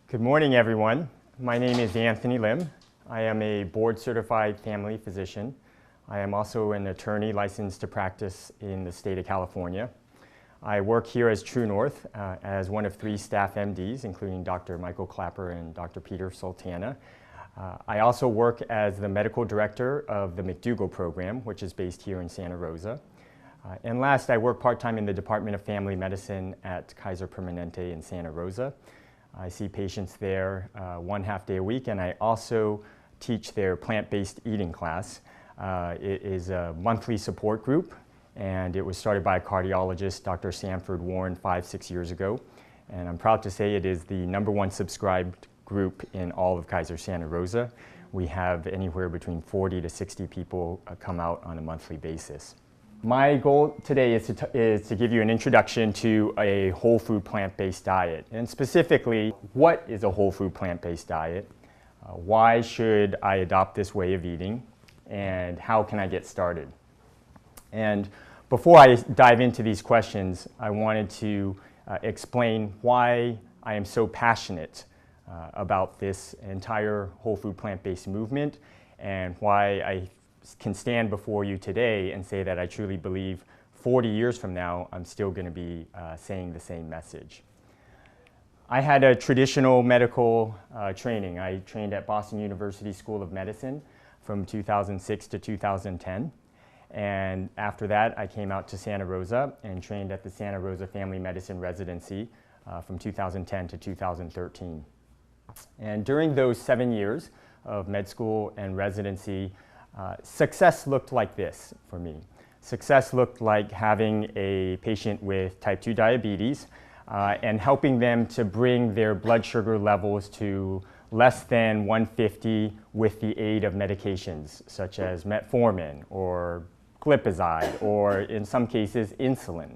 Good morning, everyone. My name is Anthony Lim. I am a board-certified family physician. I am also an attorney licensed to practice in the state of California. I work here as True North as one of 3 staff MDs, including Dr. Michael Clapper and Dr. Peter Sultana. I also work as the medical director of the McDougall Program, which is based here in Santa Rosa. And last, I work part-time in the Department of Family Medicine at Kaiser Permanente in Santa Rosa. I see patients there 1/2 day a week, and I also teach their plant-based eating class. It is a monthly support group, and it was started by a cardiologist, Dr. Sanford Warren, 5-6 years ago. And I'm proud to say it is the #1 subscribed group in all of Kaiser Santa Rosa. We have anywhere between 40 to 60 people come out on a monthly basis. My goal today is to give you an introduction to a whole food plant-based diet, and specifically, what is a whole food plant-based diet, why should I adopt this way of eating, and how can I get started. And before I dive into these questions, I wanted to explain why I am so passionate about this entire whole food plant-based movement, and why I can stand before you today and say that I truly believe 40 years from now I'm still going to be saying the same message. I had a traditional medical training. I trained at Boston University School of Medicine from 2006 to 2010. And after that, I came out to Santa Rosa and trained at the Santa Rosa Family Medicine Residency from 2010 to 2013. And during those 7 years of med school and residency, success looked like this for me. Success looked like having a patient with type 2 diabetes and helping them to bring their blood sugar levels to less than 150 with the aid of medications such as metformin or glipizide, or in some cases insulin.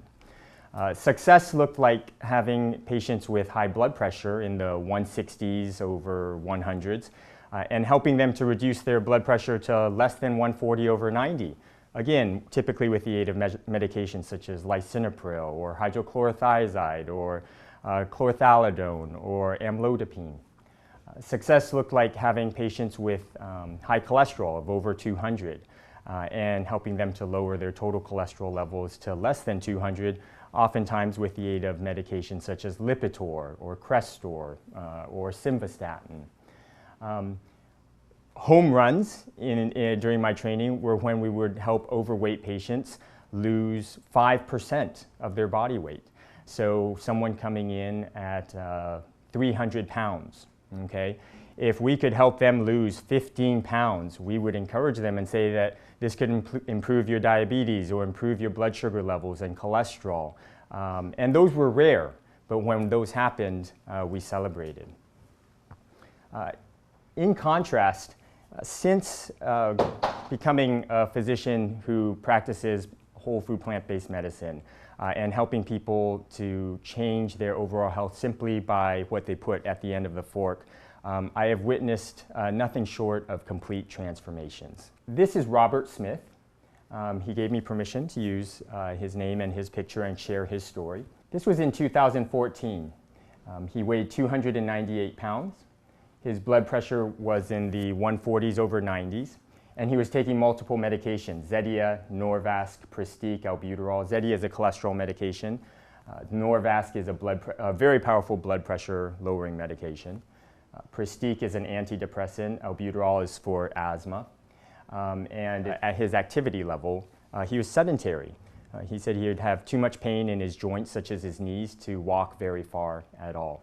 Success looked like having patients with high blood pressure in the 160s over 100s and helping them to reduce their blood pressure to less than 140 over 90. Again, typically with the aid of medications such as lisinopril or hydrochlorothiazide or chlorthalidone or amlodipine. Success looked like having patients with high cholesterol of over 200 and helping them to lower their total cholesterol levels to less than 200, oftentimes with the aid of medications such as Lipitor or Crestor or Simvastatin. Home runs during my training were when we would help overweight patients lose 5% of their body weight. So someone coming in at 300 pounds, okay? If we could help them lose 15 pounds, we would encourage them and say that this could improve your diabetes or improve your blood sugar levels and cholesterol. And those were rare, but when those happened, we celebrated. In contrast, since becoming a physician who practices whole food plant-based medicine and helping people to change their overall health simply by what they put at the end of the fork, I have witnessed nothing short of complete transformations. This is Robert Smith. He gave me permission to use his name and his picture and share his story. This was in 2014. He weighed 298 pounds. His blood pressure was in the 140s over 90s, and he was taking multiple medications: Zetia, Norvasc, Pristiq, albuterol. Zetia is a cholesterol medication. Norvasc is a very powerful blood pressure lowering medication. Pristiq is an antidepressant. Albuterol is for asthma. And at his activity level, he was sedentary. He said he would have too much pain in his joints, such as his knees, to walk very far at all.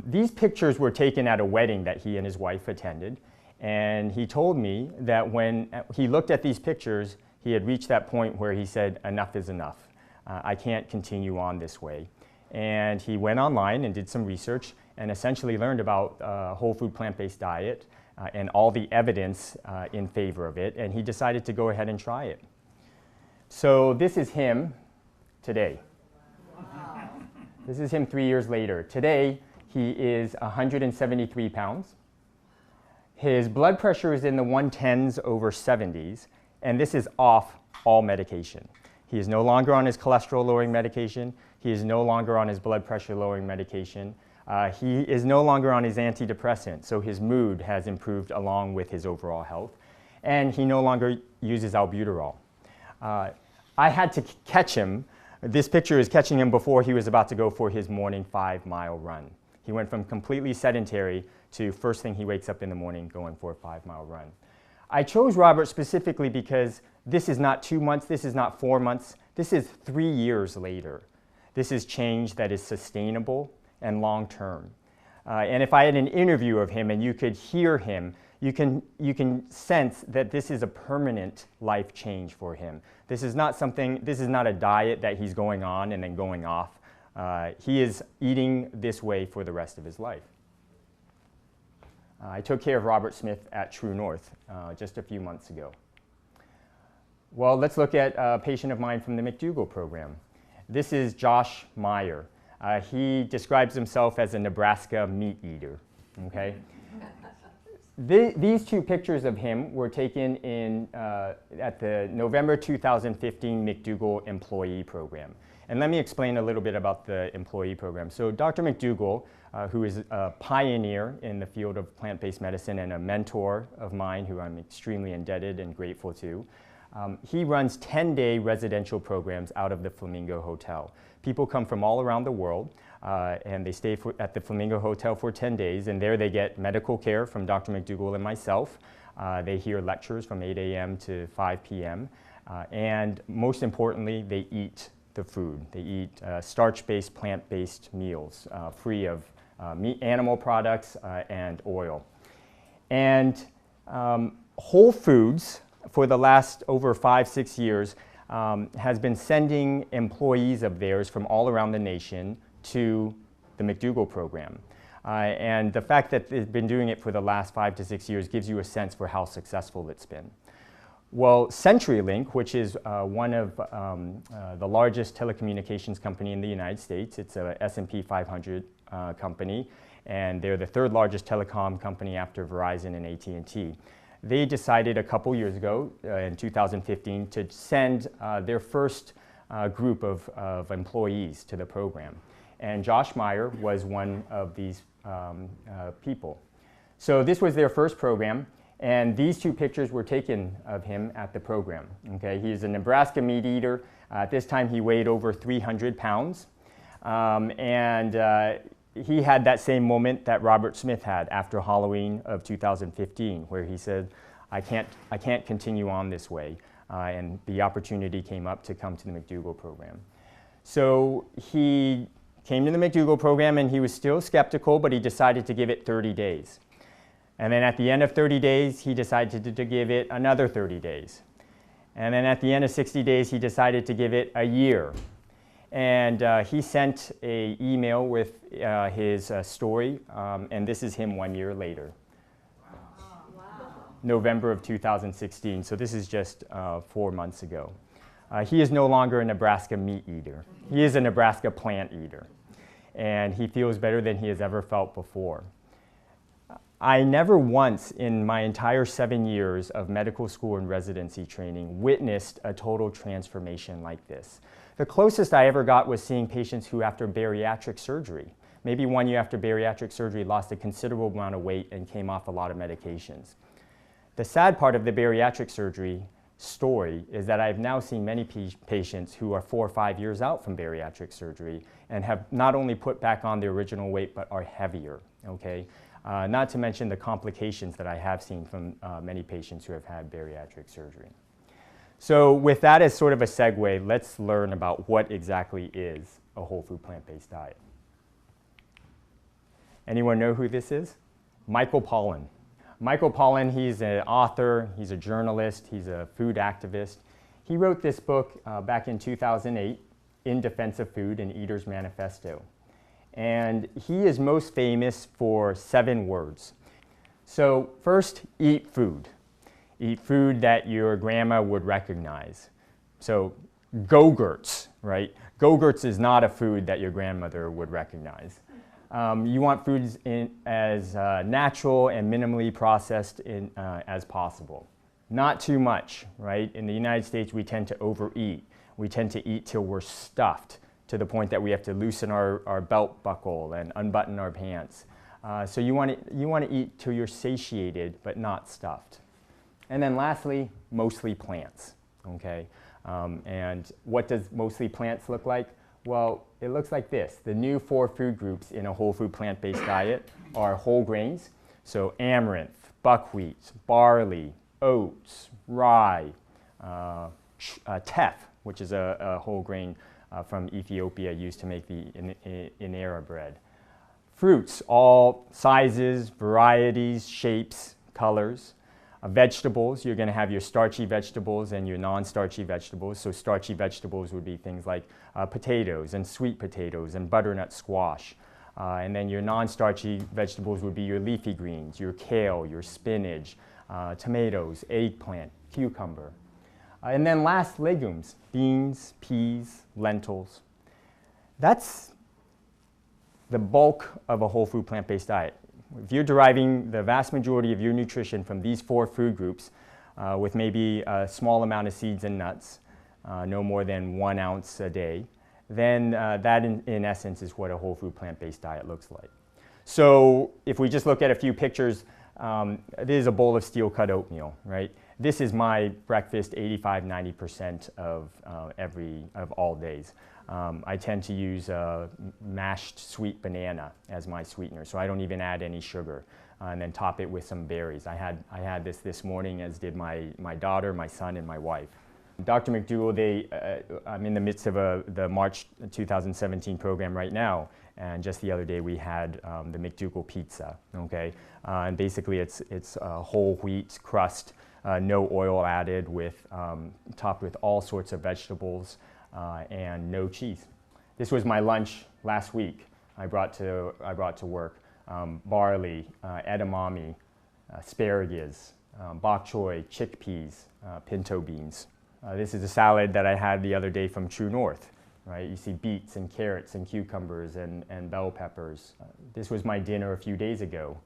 These pictures were taken at a wedding that he and his wife attended, and he told me that when he looked at these pictures, he had reached that point where he said, enough is enough. I can't continue on this way. And he went online and did some research and essentially learned about whole food plant-based diet and all the evidence in favor of it, and he decided to go ahead and try it. So this is him today. Wow. This is him 3 years later. Today, he is 173 pounds. His blood pressure is in the 110s over 70s, and this is off all medication. He is no longer on his cholesterol-lowering medication. He is no longer on his blood pressure-lowering medication. He is no longer on his antidepressant, so his mood has improved along with his overall health. And he no longer uses albuterol. I had to catch him. This picture is catching him before he was about to go for his morning 5-mile run. He went from completely sedentary to first thing he wakes up in the morning going for a 5-mile run. I chose Robert specifically because this is not 2 months, this is not 4 months, this is 3 years later. This is change that is sustainable and long-term. And if I had an interview of him and you could hear him, you can sense that this is a permanent life change for him. This is not a diet that he's going on and then going off. He is eating this way for the rest of his life. I took care of Robert Smith at True North just a few months ago. Well, let's look at a patient of mine from the McDougall Program. This is Josh Meyer. He describes himself as a Nebraska meat eater. Okay? These two pictures of him were taken at the November 2015 McDougall Employee Program. And let me explain a little bit about the employee program. So Dr. McDougall, who is a pioneer in the field of plant-based medicine and a mentor of mine who I'm extremely indebted and grateful to, he runs 10-day residential programs out of the Flamingo Hotel. People come from all around the world and they stay at the Flamingo Hotel for 10 days, and there they get medical care from Dr. McDougall and myself. They hear lectures from 8 a.m. to 5 p.m. And most importantly, they eat the food. They eat starch-based, plant-based meals, free of meat, animal products and oil. And Whole Foods, for the last over 5-6 years, has been sending employees of theirs from all around the nation to the McDougall Program. And the fact that they've been doing it for the last 5 to 6 years gives you a sense for how successful it's been. Well, CenturyLink, which is one of the largest telecommunications company in the United States, it's a S&P 500 company, and they're the third largest telecom company after Verizon and AT&T. They decided a couple years ago, in 2015, to send their first group of employees to the program. And Josh Meyer was one of these people. So this was their first program. And these two pictures were taken of him at the program. Okay, he's a Nebraska meat eater. At this time, he weighed over 300 pounds. He had that same moment that Robert Smith had after Halloween of 2015, where he said, I can't continue on this way. And the opportunity came up to come to the McDougall Program. So he came to the McDougall Program, and he was still skeptical, but he decided to give it 30 days. And then at the end of 30 days, he decided to give it another 30 days. And then at the end of 60 days, he decided to give it a year. And he sent an email with his story, and this is him 1 year later. Wow. November of 2016, so this is just 4 months ago. He is no longer a Nebraska meat eater. He is a Nebraska plant eater. And he feels better than he has ever felt before. I never once in my entire 7 years of medical school and residency training witnessed a total transformation like this. The closest I ever got was seeing patients who, after bariatric surgery, maybe 1 year after bariatric surgery, lost a considerable amount of weight and came off a lot of medications. The sad part of the bariatric surgery story is that I've now seen many patients who are 4 or 5 years out from bariatric surgery and have not only put back on their original weight but are heavier, okay? Not to mention the complications that I have seen from many patients who have had bariatric surgery. So with that as sort of a segue, let's learn about what exactly is a whole food plant-based diet. Anyone know who this is? Michael Pollan. Michael Pollan, he's an author, he's a journalist, he's a food activist. He wrote this book back in 2008, In Defense of Food, an Eater's Manifesto. And he is most famous for 7 words. So first, eat food. Eat food that your grandma would recognize. So Go-Gurts, right? Go-Gurts is not a food that your grandmother would recognize. You want foods as natural and minimally processed as possible. Not too much, right? In the United States, we tend to overeat. We tend to eat till we're stuffed. to the point that we have to loosen our belt buckle and unbutton our pants. So you want to eat till you're satiated but not stuffed. And then lastly, mostly plants. Okay? And what does mostly plants look like? Well, it looks like this. The new 4 food groups in a whole food plant-based diet are whole grains. So amaranth, buckwheat, barley, oats, rye, teff, which is a whole grain from Ethiopia used to make the inera bread. Fruits, all sizes, varieties, shapes, colors. Vegetables, you're going to have your starchy vegetables and your non-starchy vegetables. So starchy vegetables would be things like potatoes and sweet potatoes and butternut squash. And then your non-starchy vegetables would be your leafy greens, your kale, your spinach, tomatoes, eggplant, cucumber. And then last, legumes, beans, peas, lentils. That's the bulk of a whole food plant-based diet. If you're deriving the vast majority of your nutrition from these 4 food groups with maybe a small amount of seeds and nuts, no more than 1 ounce a day, then that in essence is what a whole food plant-based diet looks like. So if we just look at a few pictures, this is a bowl of steel-cut oatmeal, right? This is my breakfast 85–90% of all days. I tend to use mashed sweet banana as my sweetener, so I don't even add any sugar, and then top it with some berries. I had this morning, as did my daughter, my son, and my wife. Dr. McDougall, I'm in the midst of the March 2017 program right now, and just the other day we had the McDougall pizza. Okay, and basically it's a whole wheat crust, no oil added, topped with all sorts of vegetables. And no cheese. This was my lunch last week. I brought to work barley, edamame, asparagus, bok choy, chickpeas, pinto beans. This is a salad that I had the other day from True North. Right? You see beets and carrots and cucumbers and bell peppers. This was my dinner a few days ago.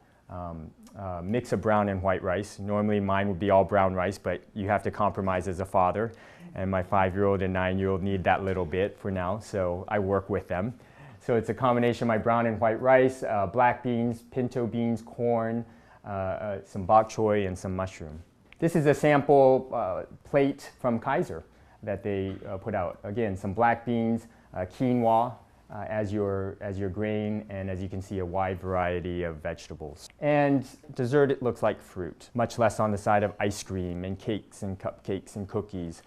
Mix of brown and white rice. Normally mine would be all brown rice, but you have to compromise as a father. And my 5-year-old and 9-year-old need that little bit for now, so I work with them. So it's a combination of my brown and white rice, black beans, pinto beans, corn, some bok choy, and some mushroom. This is a sample plate from Kaiser that they put out. Again, some black beans, quinoa as your grain, and as you can see, a wide variety of vegetables. And dessert, it looks like fruit, much less on the side of ice cream and cakes and cupcakes and cookies.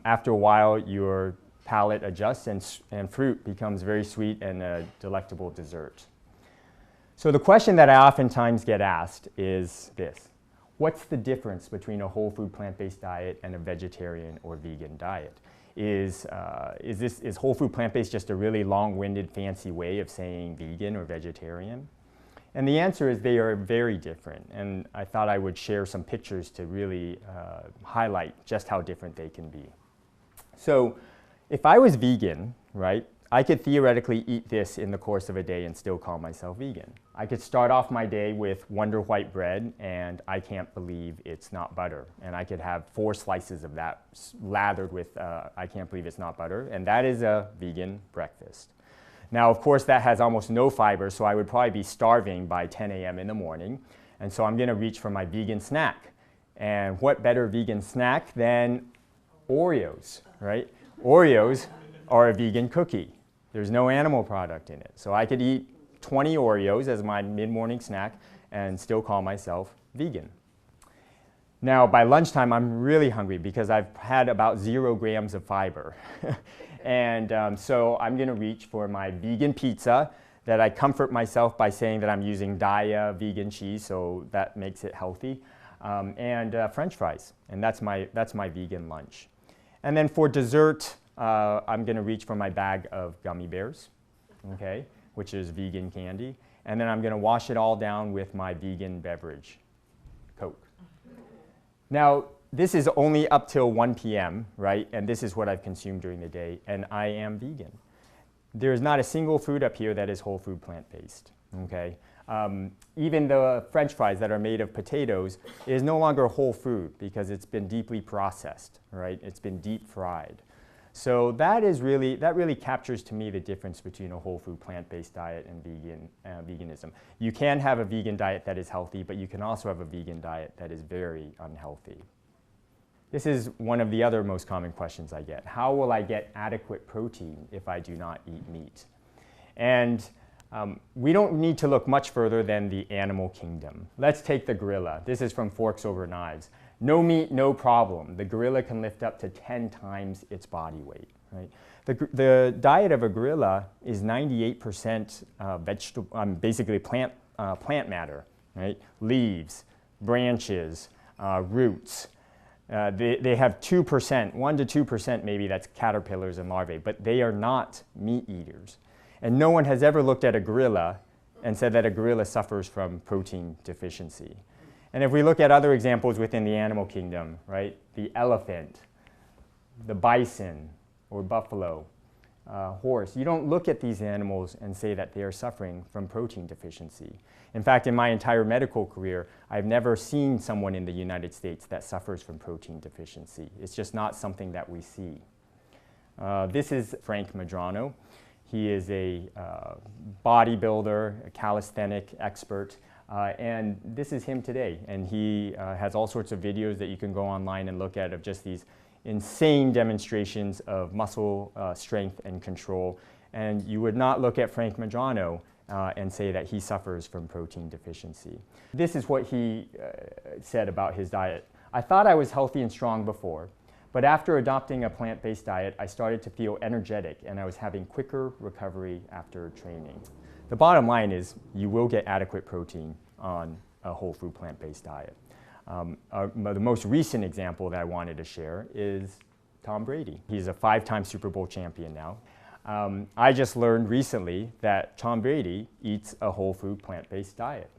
After a while, your palate adjusts and fruit becomes very sweet and a delectable dessert. So the question that I oftentimes get asked is this: what's the difference between a whole food plant-based diet and a vegetarian or vegan diet? Is whole food plant-based just a really long-winded fancy way of saying vegan or vegetarian? And the answer is they are very different, and I thought I would share some pictures to really highlight just how different they can be. So if I was vegan, right, I could theoretically eat this in the course of a day and still call myself vegan. I could start off my day with Wonder White bread, and I can't believe it's not butter. And I could have 4 slices of that lathered with I can't believe it's not butter, and that is a vegan breakfast. Now, of course, that has almost no fiber, so I would probably be starving by 10 a.m. in the morning. And so I'm going to reach for my vegan snack. And what better vegan snack than Oreos, right? Oreos are a vegan cookie. There's no animal product in it. So I could eat 20 Oreos as my mid-morning snack and still call myself vegan. Now, by lunchtime, I'm really hungry because I've had about 0 grams of fiber. And so I'm going to reach for my vegan pizza that I comfort myself by saying that I'm using Daiya vegan cheese, so that makes it healthy, and French fries. And that's my vegan lunch. And then for dessert, I'm going to reach for my bag of gummy bears, okay, which is vegan candy. And then I'm going to wash it all down with my vegan beverage, Coke. Now, this is only up till 1 p.m., right? And this is what I've consumed during the day, and I am vegan. There's not a single food up here that is whole food plant-based, okay? Even the French fries that are made of potatoes is no longer whole food because it's been deeply processed, right? It's been deep fried. So that really captures to me the difference between a whole food plant-based diet and veganism. You can have a vegan diet that is healthy, but you can also have a vegan diet that is very unhealthy. This is one of the other most common questions I get. How will I get adequate protein if I do not eat meat? And we don't need to look much further than the animal kingdom. Let's take the gorilla. This is from Forks Over Knives. No meat, no problem. The gorilla can lift up to 10 times its body weight. Right? The diet of a gorilla is 98% basically plant matter, right? Leaves, branches, roots. They have 2%, 1 to 2% maybe, that's caterpillars and larvae, but they are not meat eaters. And no one has ever looked at a gorilla and said that a gorilla suffers from protein deficiency. And if we look at other examples within the animal kingdom, right, the elephant, the bison or buffalo, horse, you don't look at these animals and say that they are suffering from protein deficiency. In fact, in my entire medical career, I've never seen someone in the United States that suffers from protein deficiency. It's just not something that we see. This is Frank Medrano. He is a bodybuilder, a calisthenic expert. And this is him today, and he has all sorts of videos that you can go online and look at of just these insane demonstrations of muscle strength and control. And you would not look at Frank Medrano and say that he suffers from protein deficiency. This is what he said about his diet. I thought I was healthy and strong before, but after adopting a plant-based diet, I started to feel energetic and I was having quicker recovery after training. The bottom line is you will get adequate protein on a whole food plant-based diet. The most recent example that I wanted to share is Tom Brady. He's a 5-time Super Bowl champion now. I just learned recently that Tom Brady eats a whole food plant-based diet.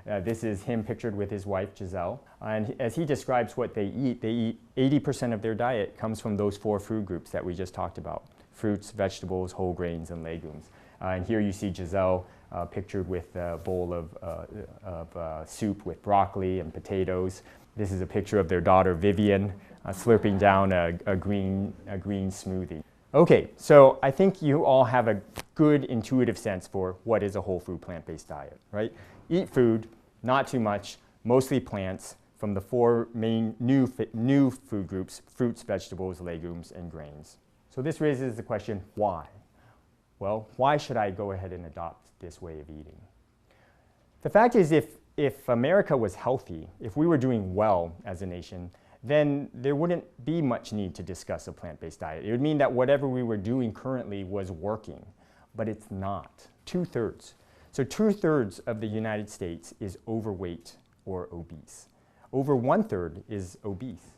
This is him pictured with his wife Giselle. And as he describes what they eat 80% of their diet comes from those 4 food groups that we just talked about: fruits, vegetables, whole grains, and legumes. And here you see Giselle pictured with a bowl of soup with broccoli and potatoes. This is a picture of their daughter Vivian slurping down a green smoothie. Okay, so I think you all have a good intuitive sense for what is a whole food plant-based diet, right? Eat food, not too much, mostly plants, from the 4 main new food groups: fruits, vegetables, legumes, and grains. So this raises the question, why? Well, why should I go ahead and adopt this way of eating? The fact is, if America was healthy, if we were doing well as a nation, then there wouldn't be much need to discuss a plant-based diet. It would mean that whatever we were doing currently was working, but it's not. 2/3. So 2/3 of the United States is overweight or obese. Over 1/3 is obese.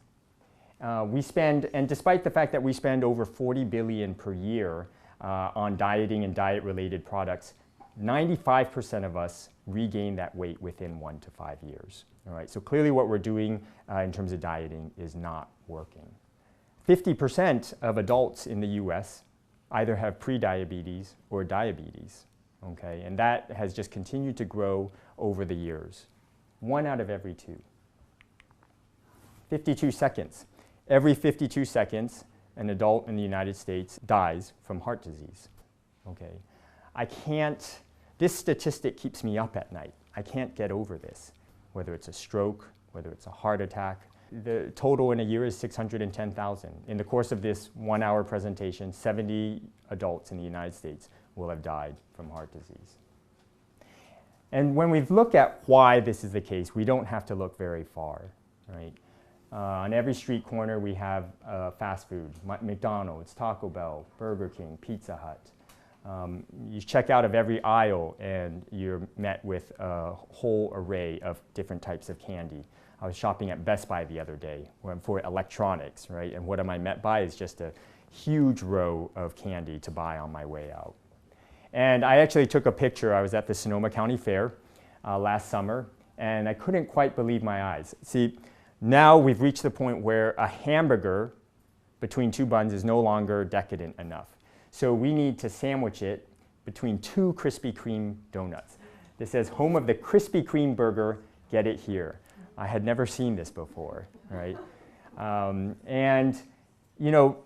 And despite the fact that we spend over $40 billion per year on dieting and diet-related products, 95% of us regain that weight within 1 to 5 years. All right, so clearly what we're doing in terms of dieting is not working. 50% of adults in the US either have prediabetes or diabetes, okay? And that has just continued to grow over the years. 1 out of every 2. 52 seconds. Every 52 seconds, an adult in the United States dies from heart disease, okay? This statistic keeps me up at night. I can't get over this, whether it's a stroke, whether it's a heart attack. The total in a year is 610,000. In the course of this 1-hour presentation, 70 adults in the United States will have died from heart disease. And when we look at why this is the case, we don't have to look very far, right? On every street corner we have fast food: McDonald's, Taco Bell, Burger King, Pizza Hut. You check out of every aisle and you're met with a whole array of different types of candy. I was shopping at Best Buy the other day for electronics, right? And what am I met by is just a huge row of candy to buy on my way out. And I actually took a picture. I was at the Sonoma County Fair last summer, and I couldn't quite believe my eyes. See, now we've reached the point where a hamburger between 2 buns is no longer decadent enough. So we need to sandwich it between 2 Krispy Kreme donuts. This says, home of the Krispy Kreme burger, get it here. I had never seen this before, right? And, you know,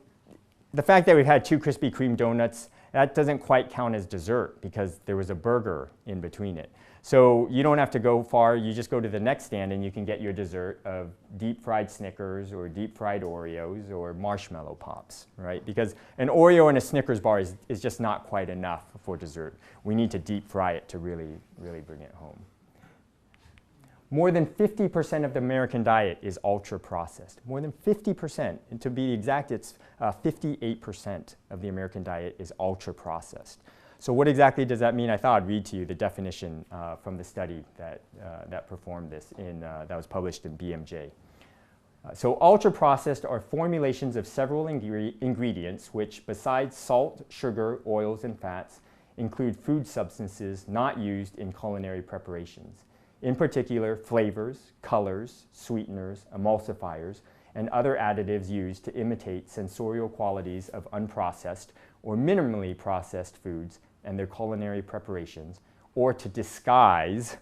the fact that we've had 2 Krispy Kreme donuts, that doesn't quite count as dessert because there was a burger in between it. So you don't have to go far, you just go to the next stand and you can get your dessert of deep fried Snickers or deep fried Oreos or marshmallow pops, right? Because an Oreo and a Snickers bar is just not quite enough for dessert. We need to deep fry it to really bring it home. More than 50% of the American diet is ultra processed. More than 50%, and to be exact, it's 58% of the American diet is ultra processed. So what exactly does that mean? I thought I'd read to you the definition from the study that performed this that was published in BMJ. So ultra processed are formulations of several ingredients which, besides salt, sugar, oils, and fats, include food substances not used in culinary preparations. In particular, flavors, colors, sweeteners, emulsifiers, and other additives used to imitate sensorial qualities of unprocessed or minimally processed foods and their culinary preparations, or to disguise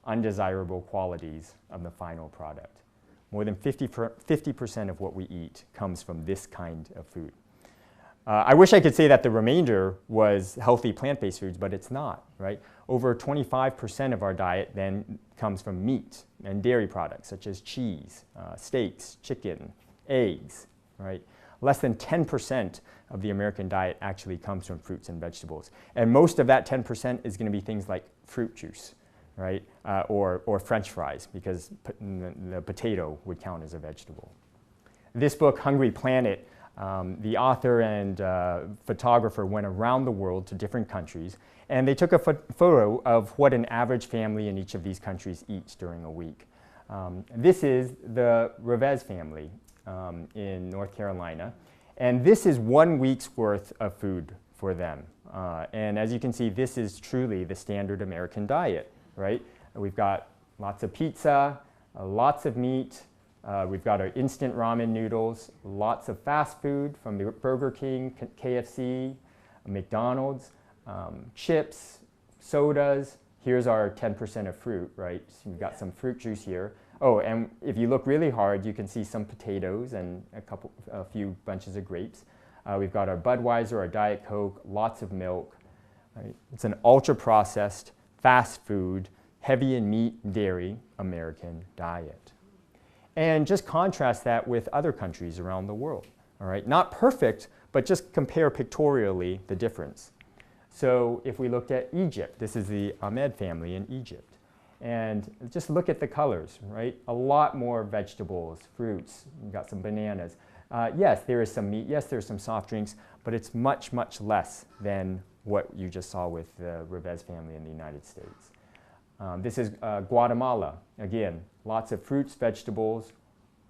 undesirable qualities of the final product. More than 50% of what we eat comes from this kind of food. I wish I could say that the remainder was healthy plant-based foods, but it's not, right? Over 25% of our diet then comes from meat and dairy products such as cheese, steaks, chicken, eggs, right? Less than 10% of the American diet actually comes from fruits and vegetables. And most of that 10% is going to be things like fruit juice, right? Or French fries, because the potato would count as a vegetable. This book, Hungry Planet, the author and photographer went around the world to different countries, and they took a photo of what an average family in each of these countries eats during a week. This is the Revesz family in North Carolina, and this is 1 week's worth of food for them. And as you can see, this is truly the standard American diet, right? We've got lots of pizza, lots of meat, we've got our instant ramen noodles, lots of fast food from the Burger King, KFC, McDonald's, chips, sodas. Here's our 10% of fruit, right? So we've got some fruit juice here. Oh, and if you look really hard, you can see some potatoes and a few bunches of grapes. We've got our Budweiser, our Diet Coke, lots of milk. Right? It's an ultra-processed, fast food, heavy in meat and dairy American diet. And just contrast that with other countries around the world. All right? Not perfect, but just compare pictorially the difference. So if we looked at Egypt, this is the Ahmed family in Egypt. And just look at the colors, right? A lot more vegetables, fruits, we've got some bananas. Yes, there is some meat, yes, there's some soft drinks, but it's much, much less than what you just saw with the Revesz family in the United States. This is Guatemala. Again, lots of fruits, vegetables.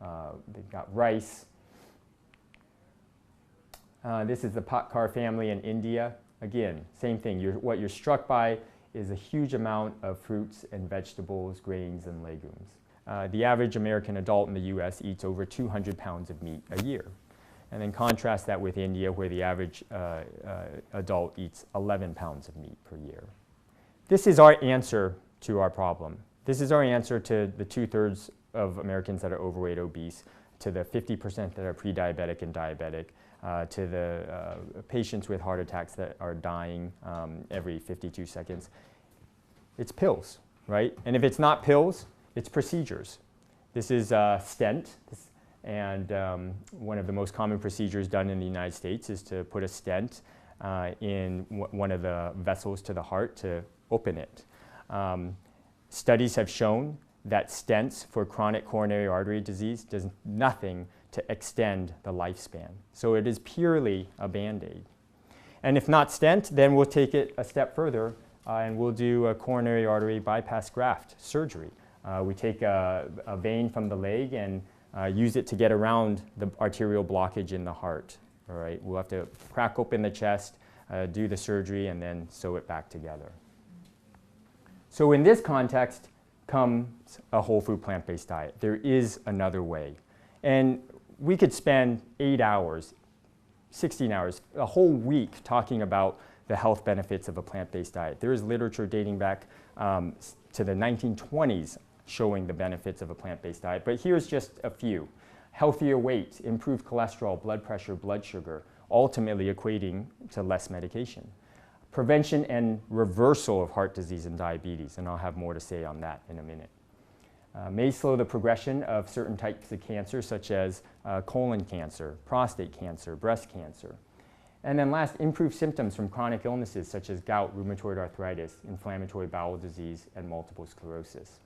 They've got rice. This is the Patkar family in India. Again, same thing. What you're struck by is a huge amount of fruits and vegetables, grains, and legumes. The average American adult in the US eats over 200 pounds of meat a year. And then contrast that with India, where the average adult eats 11 pounds of meat per year. This is our answer to our problem. This is our answer to the 2/3 of Americans that are overweight, obese, to the 50% that are pre-diabetic and diabetic, to the patients with heart attacks that are dying every 52 seconds. It's pills, right? And if it's not pills, it's procedures. This is a stent, and one of the most common procedures done in the United States is to put a stent in one of the vessels to the heart to open it. Studies have shown that stents for chronic coronary artery disease does nothing to extend the lifespan. So it is purely a Band-Aid. And if not stent, then we'll take it a step further and we'll do a coronary artery bypass graft surgery. We take a vein from the leg and use it to get around the arterial blockage in the heart. All right, we'll have to crack open the chest, do the surgery, and then sew it back together. So in this context comes a whole food plant-based diet. There is another way. And we could spend 8 hours, 16 hours, a whole week talking about the health benefits of a plant-based diet. There is literature dating back to the 1920s showing the benefits of a plant-based diet, but here's just a few. Healthier weight, improved cholesterol, blood pressure, blood sugar, ultimately equating to less medication. Prevention and reversal of heart disease and diabetes, and I'll have more to say on that in a minute. May slow the progression of certain types of cancer, such as colon cancer, prostate cancer, breast cancer. And then last, improve symptoms from chronic illnesses such as gout, rheumatoid arthritis, inflammatory bowel disease, and multiple sclerosis.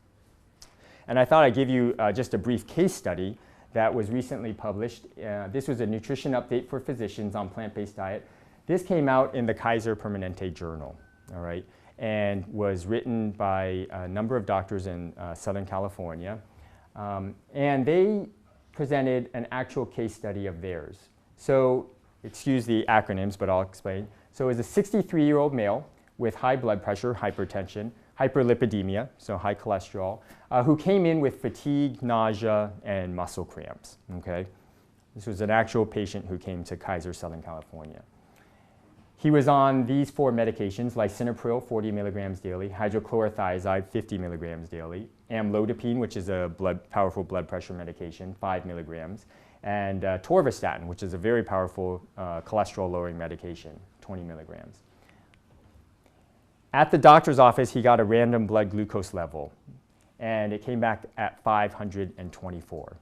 And I thought I'd give you just a brief case study that was recently published. This was a nutrition update for physicians on plant-based diet. This came out in the Kaiser Permanente Journal, all right, and was written by a number of doctors in Southern California. And they presented an actual case study of theirs. So, excuse the acronyms, but I'll explain. So it was a 63-year-old male with high blood pressure, hypertension, hyperlipidemia, so high cholesterol, who came in with fatigue, nausea, and muscle cramps, okay? This was an actual patient who came to Kaiser Southern California. He was on these 4 medications: lisinopril, 40 milligrams daily, hydrochlorothiazide, 50 milligrams daily, amlodipine, which is a powerful blood pressure medication, 5 milligrams, and torvastatin, which is a very powerful cholesterol-lowering medication, 20 milligrams. At the doctor's office, he got a random blood glucose level, and it came back at 524.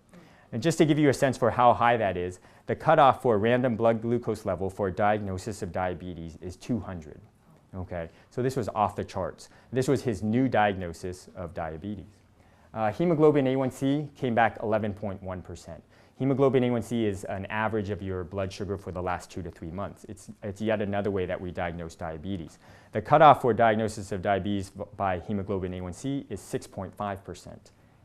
And just to give you a sense for how high that is, the cutoff for a random blood glucose level for a diagnosis of diabetes is 200. Okay, so this was off the charts. This was his new diagnosis of diabetes. Hemoglobin A1C came back 11.1%. Hemoglobin A1C is an average of your blood sugar for the last 2 to 3 months. It's yet another way that we diagnose diabetes. The cutoff for diagnosis of diabetes by hemoglobin A1C is 6.5%,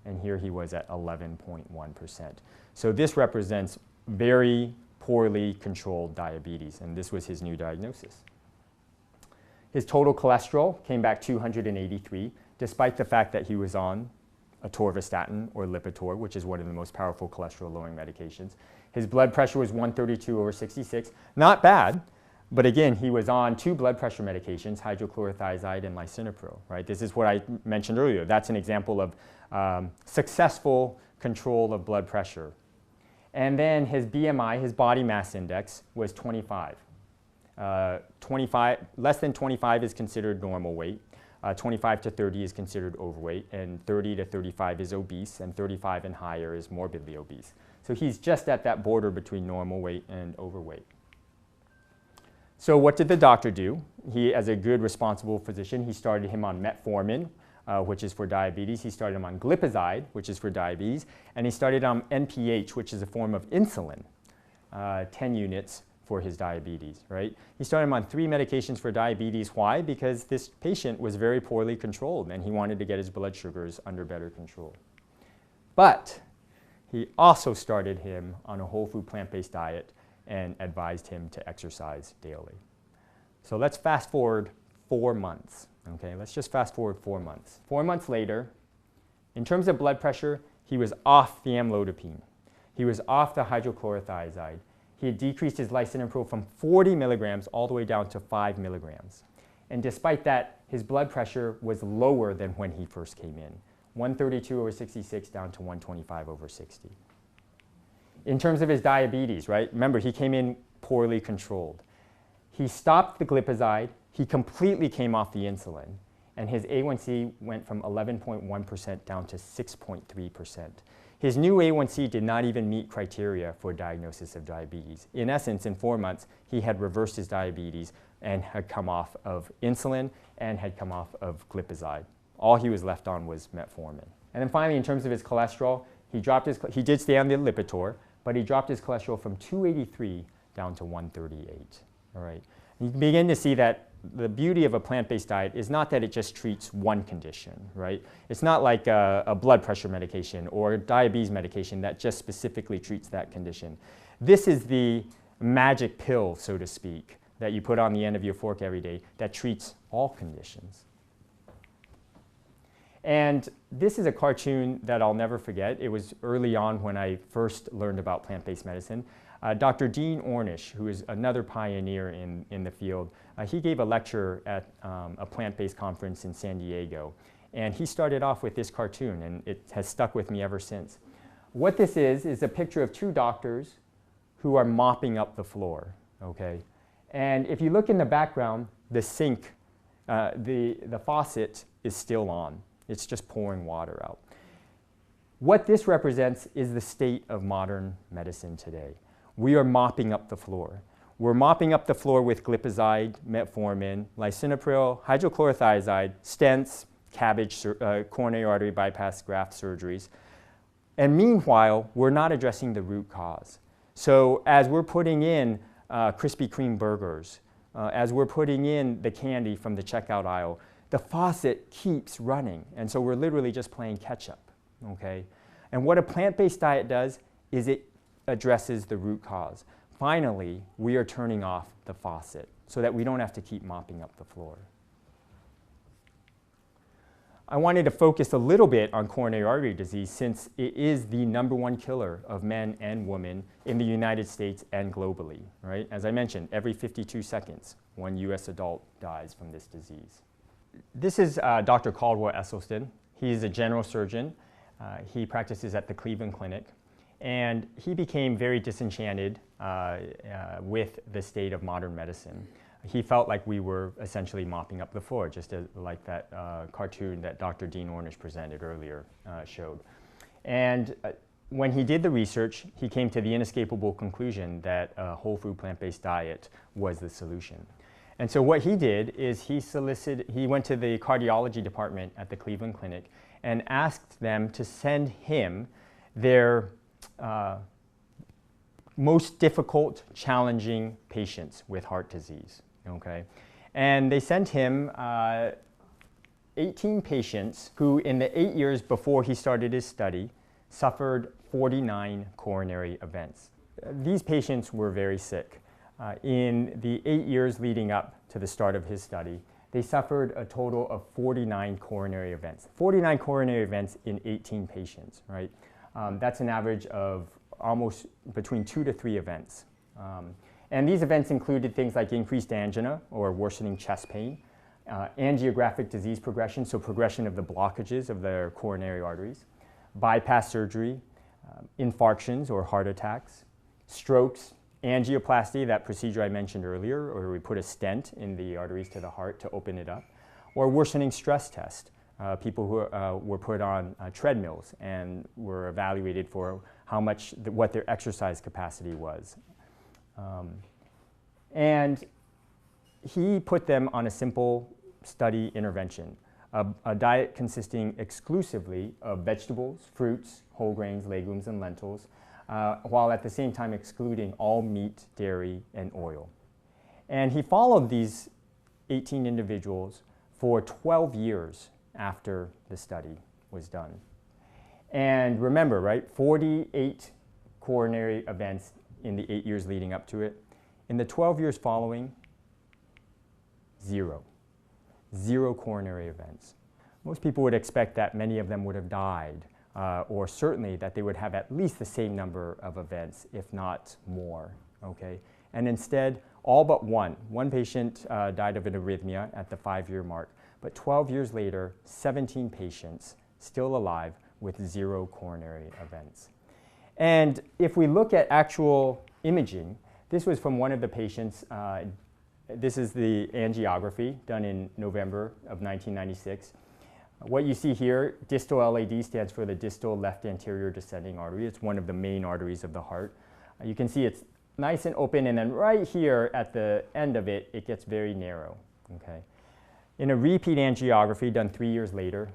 and here he was at 11.1%. So this represents very poorly controlled diabetes, and this was his new diagnosis. His total cholesterol came back 283, despite the fact that he was on atorvastatin or Lipitor, which is one of the most powerful cholesterol-lowering medications. His blood pressure was 132/66. Not bad, but again, he was on 2 blood pressure medications, hydrochlorothiazide and lisinopril, right? This is what I mentioned earlier. That's an example of successful control of blood pressure. And then his BMI, his body mass index, was 25. 25, less than 25 is considered normal weight. 25 to 30 is considered overweight, and 30 to 35 is obese, and 35 and higher is morbidly obese. So he's just at that border between normal weight and overweight. So what did the doctor do? He, as a good, responsible physician, he started him on metformin, which is for diabetes. He started him on glipizide, which is for diabetes, and he started on NPH, which is a form of insulin, 10 units for his diabetes, right? He started him on 3 medications for diabetes. Why? Because this patient was very poorly controlled, and he wanted to get his blood sugars under better control. But he also started him on a whole food plant-based diet and advised him to exercise daily. So let's fast forward 4 months, okay? Let's just fast forward 4 months. 4 months later, in terms of blood pressure, he was off the amlodipine. He was off the hydrochlorothiazide. He had decreased his lisinopril from 40 milligrams all the way down to 5 milligrams. And despite that, his blood pressure was lower than when he first came in, 132/66 down to 125/60. In terms of his diabetes, right? Remember, he came in poorly controlled. He stopped the glipizide. He completely came off the insulin. And his A1C went from 11.1% down to 6.3%. His new A1C did not even meet criteria for diagnosis of diabetes. In essence, in 4 months, he had reversed his diabetes and had come off of insulin and had come off of glipizide. All he was left on was metformin. And then finally, in terms of his cholesterol, he did stay on the Lipitor, but he dropped his cholesterol from 283 down to 138. All right. You can begin to see that the beauty of a plant-based diet is not that it just treats one condition, right? It's not like a blood pressure medication or a diabetes medication that just specifically treats that condition. This is the magic pill, so to speak, that you put on the end of your fork every day that treats all conditions. And this is a cartoon that I'll never forget. It was early on when I first learned about plant-based medicine. Dr. Dean Ornish, who is another pioneer in the field, he gave a lecture at a plant-based conference in San Diego. And he started off with this cartoon, and it has stuck with me ever since. What this is a picture of 2 doctors who are mopping up the floor. okay? And if you look in the background, the sink, the faucet is still on. It's just pouring water out. What this represents is the state of modern medicine today. We are mopping up the floor. We're mopping up the floor with glipizide, metformin, lisinopril, hydrochlorothiazide, stents, CABG, coronary artery bypass graft surgeries. And meanwhile, we're not addressing the root cause. So as we're putting in Krispy Kreme burgers, as we're putting in the candy from the checkout aisle, the faucet keeps running. And so we're literally just playing catch up, okay? And what a plant-based diet does is it addresses the root cause. Finally, we are turning off the faucet so that we don't have to keep mopping up the floor. I wanted to focus a little bit on coronary artery disease since it is the #1 killer of men and women in the United States and globally, right? As I mentioned, every 52 seconds, one US adult dies from this disease. This is Dr. Caldwell Esselstyn. He's a general surgeon. He practices at the Cleveland Clinic. And he became very disenchanted with the state of modern medicine. He felt like we were essentially mopping up the floor, just like that cartoon that Dr. Dean Ornish presented earlier showed. And when he did the research, he came to the inescapable conclusion that a whole food plant-based diet was the solution. And so what he did is he went to the cardiology department at the Cleveland Clinic and asked them to send him their most difficult, challenging patients with heart disease, okay? And they sent him 18 patients who, in the 8 years before he started his study, suffered 49 coronary events. These patients were very sick. In the 8 years leading up to the start of his study, they suffered a total of 49 coronary events. 49 coronary events in 18 patients, right? That's an average of almost between 2 to 3 events. And these events included things like increased angina or worsening chest pain, angiographic disease progression, so progression of the blockages of their coronary arteries, bypass surgery, infarctions or heart attacks, strokes, angioplasty, that procedure I mentioned earlier, where we put a stent in the arteries to the heart to open it up, or worsening stress test. People who were put on treadmills and were evaluated for what their exercise capacity was. And he put them on a simple study intervention, a diet consisting exclusively of vegetables, fruits, whole grains, legumes, and lentils, while at the same time excluding all meat, dairy, and oil. And he followed these 18 individuals for 12 years after the study was done. And remember, right, 48 coronary events in the 8 years leading up to it. In the 12 years following, zero coronary events. Most people would expect that many of them would have died, or certainly that they would have at least the same number of events, if not more, okay? And instead, all but one patient died of an arrhythmia at the 5-year mark. But 12 years later, 17 patients still alive with 0 coronary events. And if we look at actual imaging, this was from one of the patients. This is the angiography done in November of 1996. What you see here, distal LAD stands for the distal left anterior descending artery. It's one of the main arteries of the heart. You can see it's nice and open, and then right here at the end of it, it gets very narrow, okay? In a repeat angiography done 3 years later,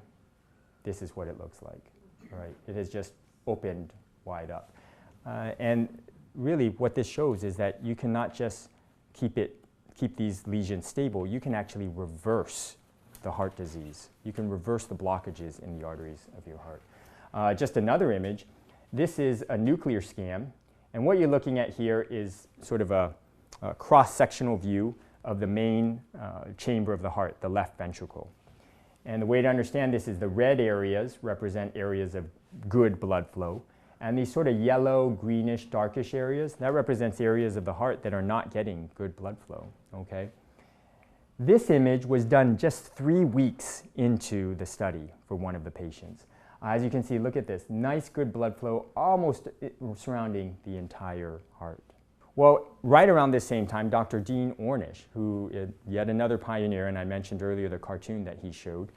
this is what it looks like, right? It has just opened wide up. And really what this shows is that you cannot just keep these lesions stable, you can actually reverse the heart disease. You can reverse the blockages in the arteries of your heart. Just another image, this is a nuclear scan, and what you're looking at here is sort of a cross-sectional view of the main chamber of the heart, the left ventricle. And the way to understand this is the red areas represent areas of good blood flow, and these sort of yellow, greenish, darkish areas, that represents areas of the heart that are not getting good blood flow, okay? This image was done just 3 weeks into the study for one of the patients. As you can see, look at this, nice good blood flow almost surrounding the entire heart. Well, right around this same time, Dr. Dean Ornish, who is yet another pioneer, and I mentioned earlier the cartoon that he showed,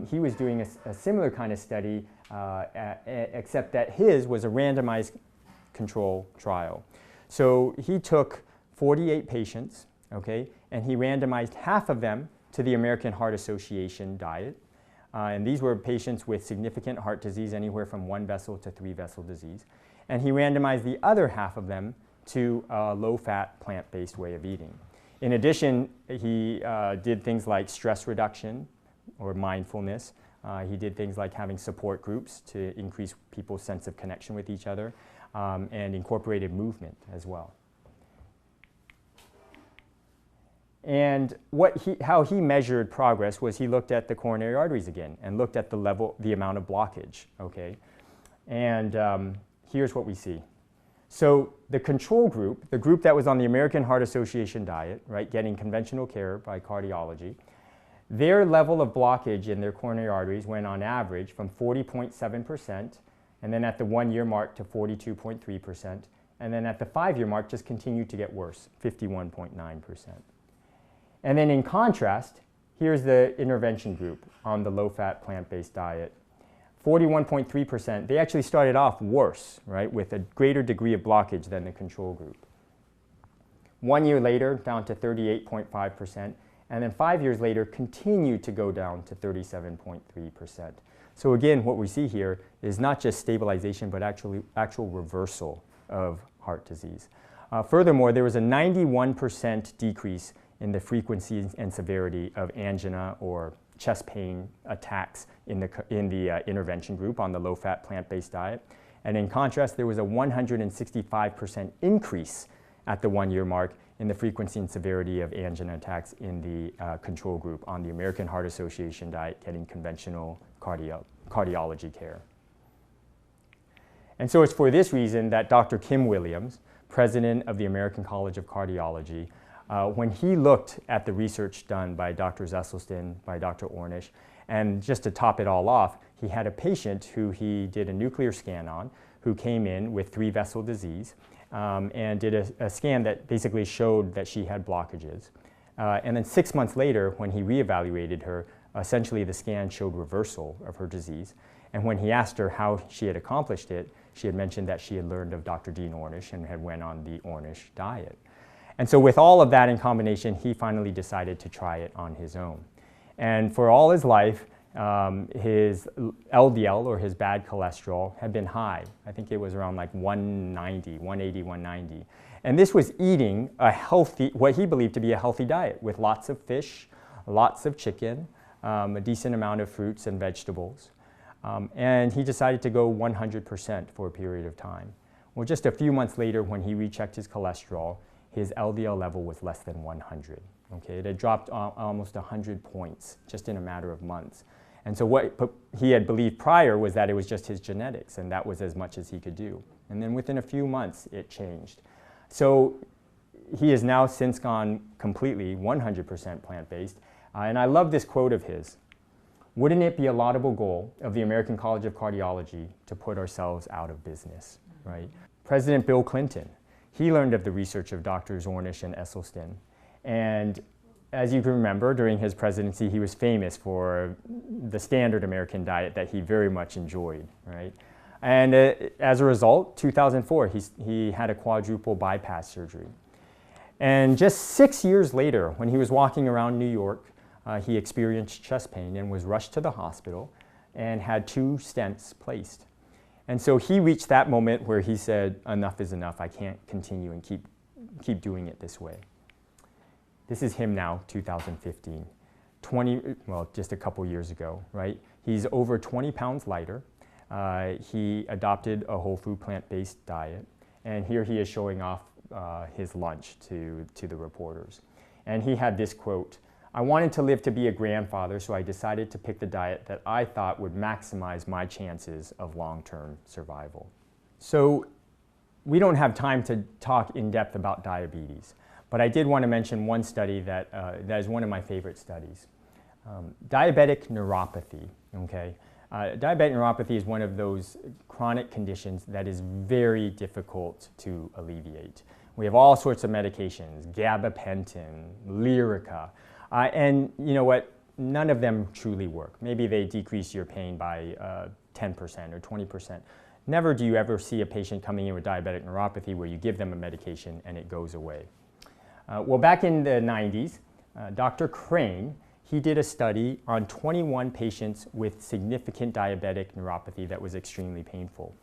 he was doing a similar kind of study, except that his was a randomized control trial. So he took 48 patients, okay, and he randomized half of them to the American Heart Association diet. And these were patients with significant heart disease, anywhere from 1 vessel to 3 vessel disease. And he randomized the other half of them to a low-fat, plant-based way of eating. In addition, he did things like stress reduction or mindfulness. He did things like having support groups to increase people's sense of connection with each other, and incorporated movement as well. And how he measured progress was he looked at the coronary arteries again and looked at the amount of blockage, okay? And here's what we see. So the control group, the group that was on the American Heart Association diet, right, getting conventional care by cardiology, their level of blockage in their coronary arteries went on average from 40.7%, and then at the 1-year mark to 42.3%, and then at the 5-year mark just continued to get worse, 51.9%. And then in contrast, here's the intervention group on the low-fat plant-based diet. 41.3%, they actually started off worse, right, with a greater degree of blockage than the control group. 1 year later, down to 38.5%, and then 5 years later, continued to go down to 37.3%. So again, what we see here is not just stabilization, but actual reversal of heart disease. Furthermore, there was a 91% decrease in the frequency and severity of angina or chest pain attacks in the intervention group on the low-fat plant-based diet. And in contrast, there was a 165% increase at the 1-year mark in the frequency and severity of angina attacks in the control group on the American Heart Association diet getting conventional cardiology care. And so it's for this reason that Dr. Kim Williams, president of the American College of Cardiology, when he looked at the research done by Dr. Esselstyn, by Dr. Ornish, and just to top it all off, he had a patient who he did a nuclear scan on, who came in with 3-vessel disease, and did a scan that basically showed that she had blockages. And then 6 months later, when he reevaluated her, essentially the scan showed reversal of her disease. And when he asked her how she had accomplished it, she had mentioned that she had learned of Dr. Dean Ornish and had went on the Ornish diet. And so with all of that in combination, he finally decided to try it on his own. And for all his life, his LDL, or his bad cholesterol, had been high. I think it was around like 190, 180, 190. And this was eating a healthy, what he believed to be a healthy diet, with lots of fish, lots of chicken, a decent amount of fruits and vegetables. And he decided to go 100% for a period of time. Well, just a few months later, when he rechecked his cholesterol, his LDL level was less than 100. Okay, it had dropped almost 100 points just in a matter of months. And so what he had believed prior was that it was just his genetics, and that was as much as he could do. And then within a few months, it changed. So he has now since gone completely 100% plant-based. And I love this quote of his. Wouldn't it be a laudable goal of the American College of Cardiology to put ourselves out of business, right? President Bill Clinton, he learned of the research of Drs. Ornish and Esselstyn. And as you can remember, during his presidency, he was famous for the standard American diet that he very much enjoyed, right? And as a result, 2004, he had a quadruple bypass surgery. And just 6 years later, when he was walking around New York, he experienced chest pain and was rushed to the hospital and had 2 stents placed. And so he reached that moment where he said, enough is enough, I can't continue and keep doing it this way. This is him now, 2015, just a couple years ago, right? He's over 20 pounds lighter. He adopted a whole food plant-based diet, and here he is showing off his lunch to the reporters. And he had this quote, I wanted to live to be a grandfather, so I decided to pick the diet that I thought would maximize my chances of long-term survival. So we don't have time to talk in depth about diabetes, but I did want to mention one study that is one of my favorite studies. Diabetic neuropathy, okay? Diabetic neuropathy is one of those chronic conditions that is very difficult to alleviate. We have all sorts of medications, gabapentin, Lyrica, and you know what? None of them truly work. Maybe they decrease your pain by 10% or 20%. Never do you ever see a patient coming in with diabetic neuropathy where you give them a medication and it goes away. Well, back in the 90s, Dr. Crane, he did a study on 21 patients with significant diabetic neuropathy that was extremely painful.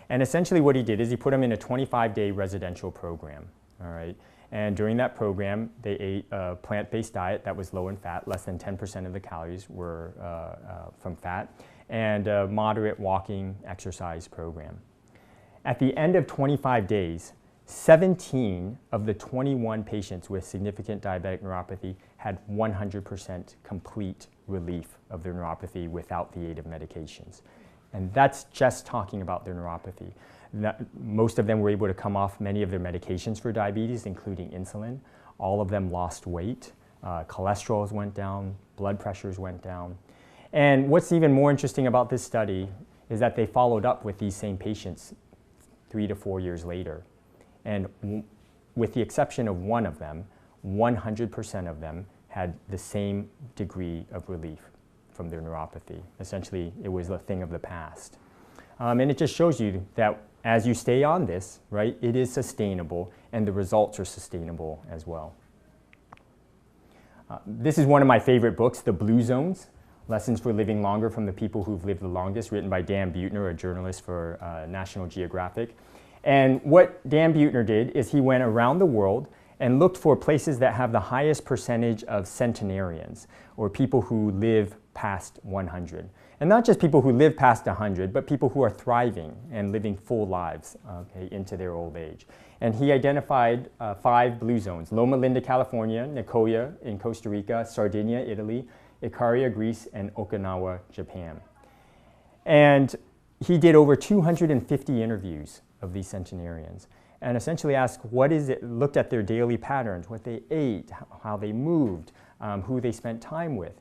And essentially what he did is he put them in a 25-day residential program, all right? And during that program, they ate a plant-based diet that was low in fat, less than 10% of the calories were from fat, and a moderate walking exercise program. At the end of 25 days, 17 of the 21 patients with significant diabetic neuropathy had 100% complete relief of their neuropathy without the aid of medications. And that's just talking about their neuropathy. Most of them were able to come off many of their medications for diabetes, including insulin. All of them lost weight. Cholesterols went down, blood pressures went down. And what's even more interesting about this study is that they followed up with these same patients 3 to 4 years later. And with the exception of one of them, 100% of them had the same degree of relief from their neuropathy. Essentially, it was a thing of the past. And it just shows you that as you stay on this, right, it is sustainable and the results are sustainable as well. This is one of my favorite books, The Blue Zones, Lessons for Living Longer from the People Who've Lived the Longest, written by Dan Buettner, a journalist for National Geographic. And what Dan Buettner did is he went around the world and looked for places that have the highest percentage of centenarians, or people who live past 100. And not just people who live past 100, but people who are thriving and living full lives, okay, into their old age. And he identified 5 blue zones: Loma Linda, California; Nicoya in Costa Rica; Sardinia, Italy; Ikaria, Greece; and Okinawa, Japan. And he did over 250 interviews of these centenarians and essentially asked looked at their daily patterns, what they ate, how they moved, who they spent time with.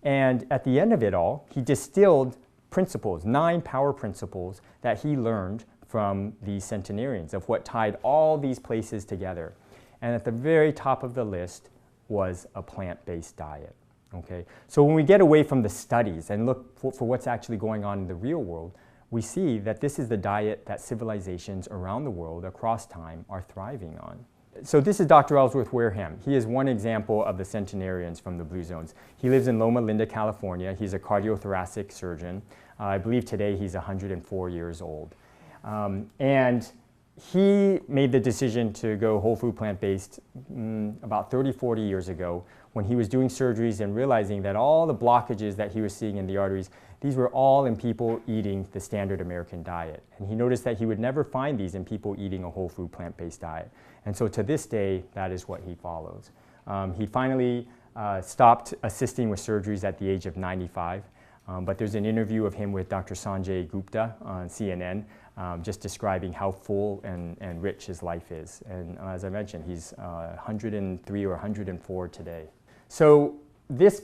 And at the end of it all, he distilled principles, 9 power principles that he learned from these centenarians of what tied all these places together. And at the very top of the list was a plant-based diet. Okay? So when we get away from the studies and look for what's actually going on in the real world, we see that this is the diet that civilizations around the world across time are thriving on. So this is Dr. Ellsworth Wareham. He is one example of the centenarians from the Blue Zones. He lives in Loma Linda, California. He's a cardiothoracic surgeon. I believe today he's 104 years old. And he made the decision to go whole food plant-based about 30, 40 years ago when he was doing surgeries and realizing that all the blockages that he was seeing in the arteries, these were all in people eating the standard American diet. And he noticed that he would never find these in people eating a whole food plant-based diet. And so to this day, that is what he follows. He finally stopped assisting with surgeries at the age of 95. But there's an interview of him with Dr. Sanjay Gupta on CNN, just describing how full and rich his life is. And as I mentioned, he's 103 or 104 today. So this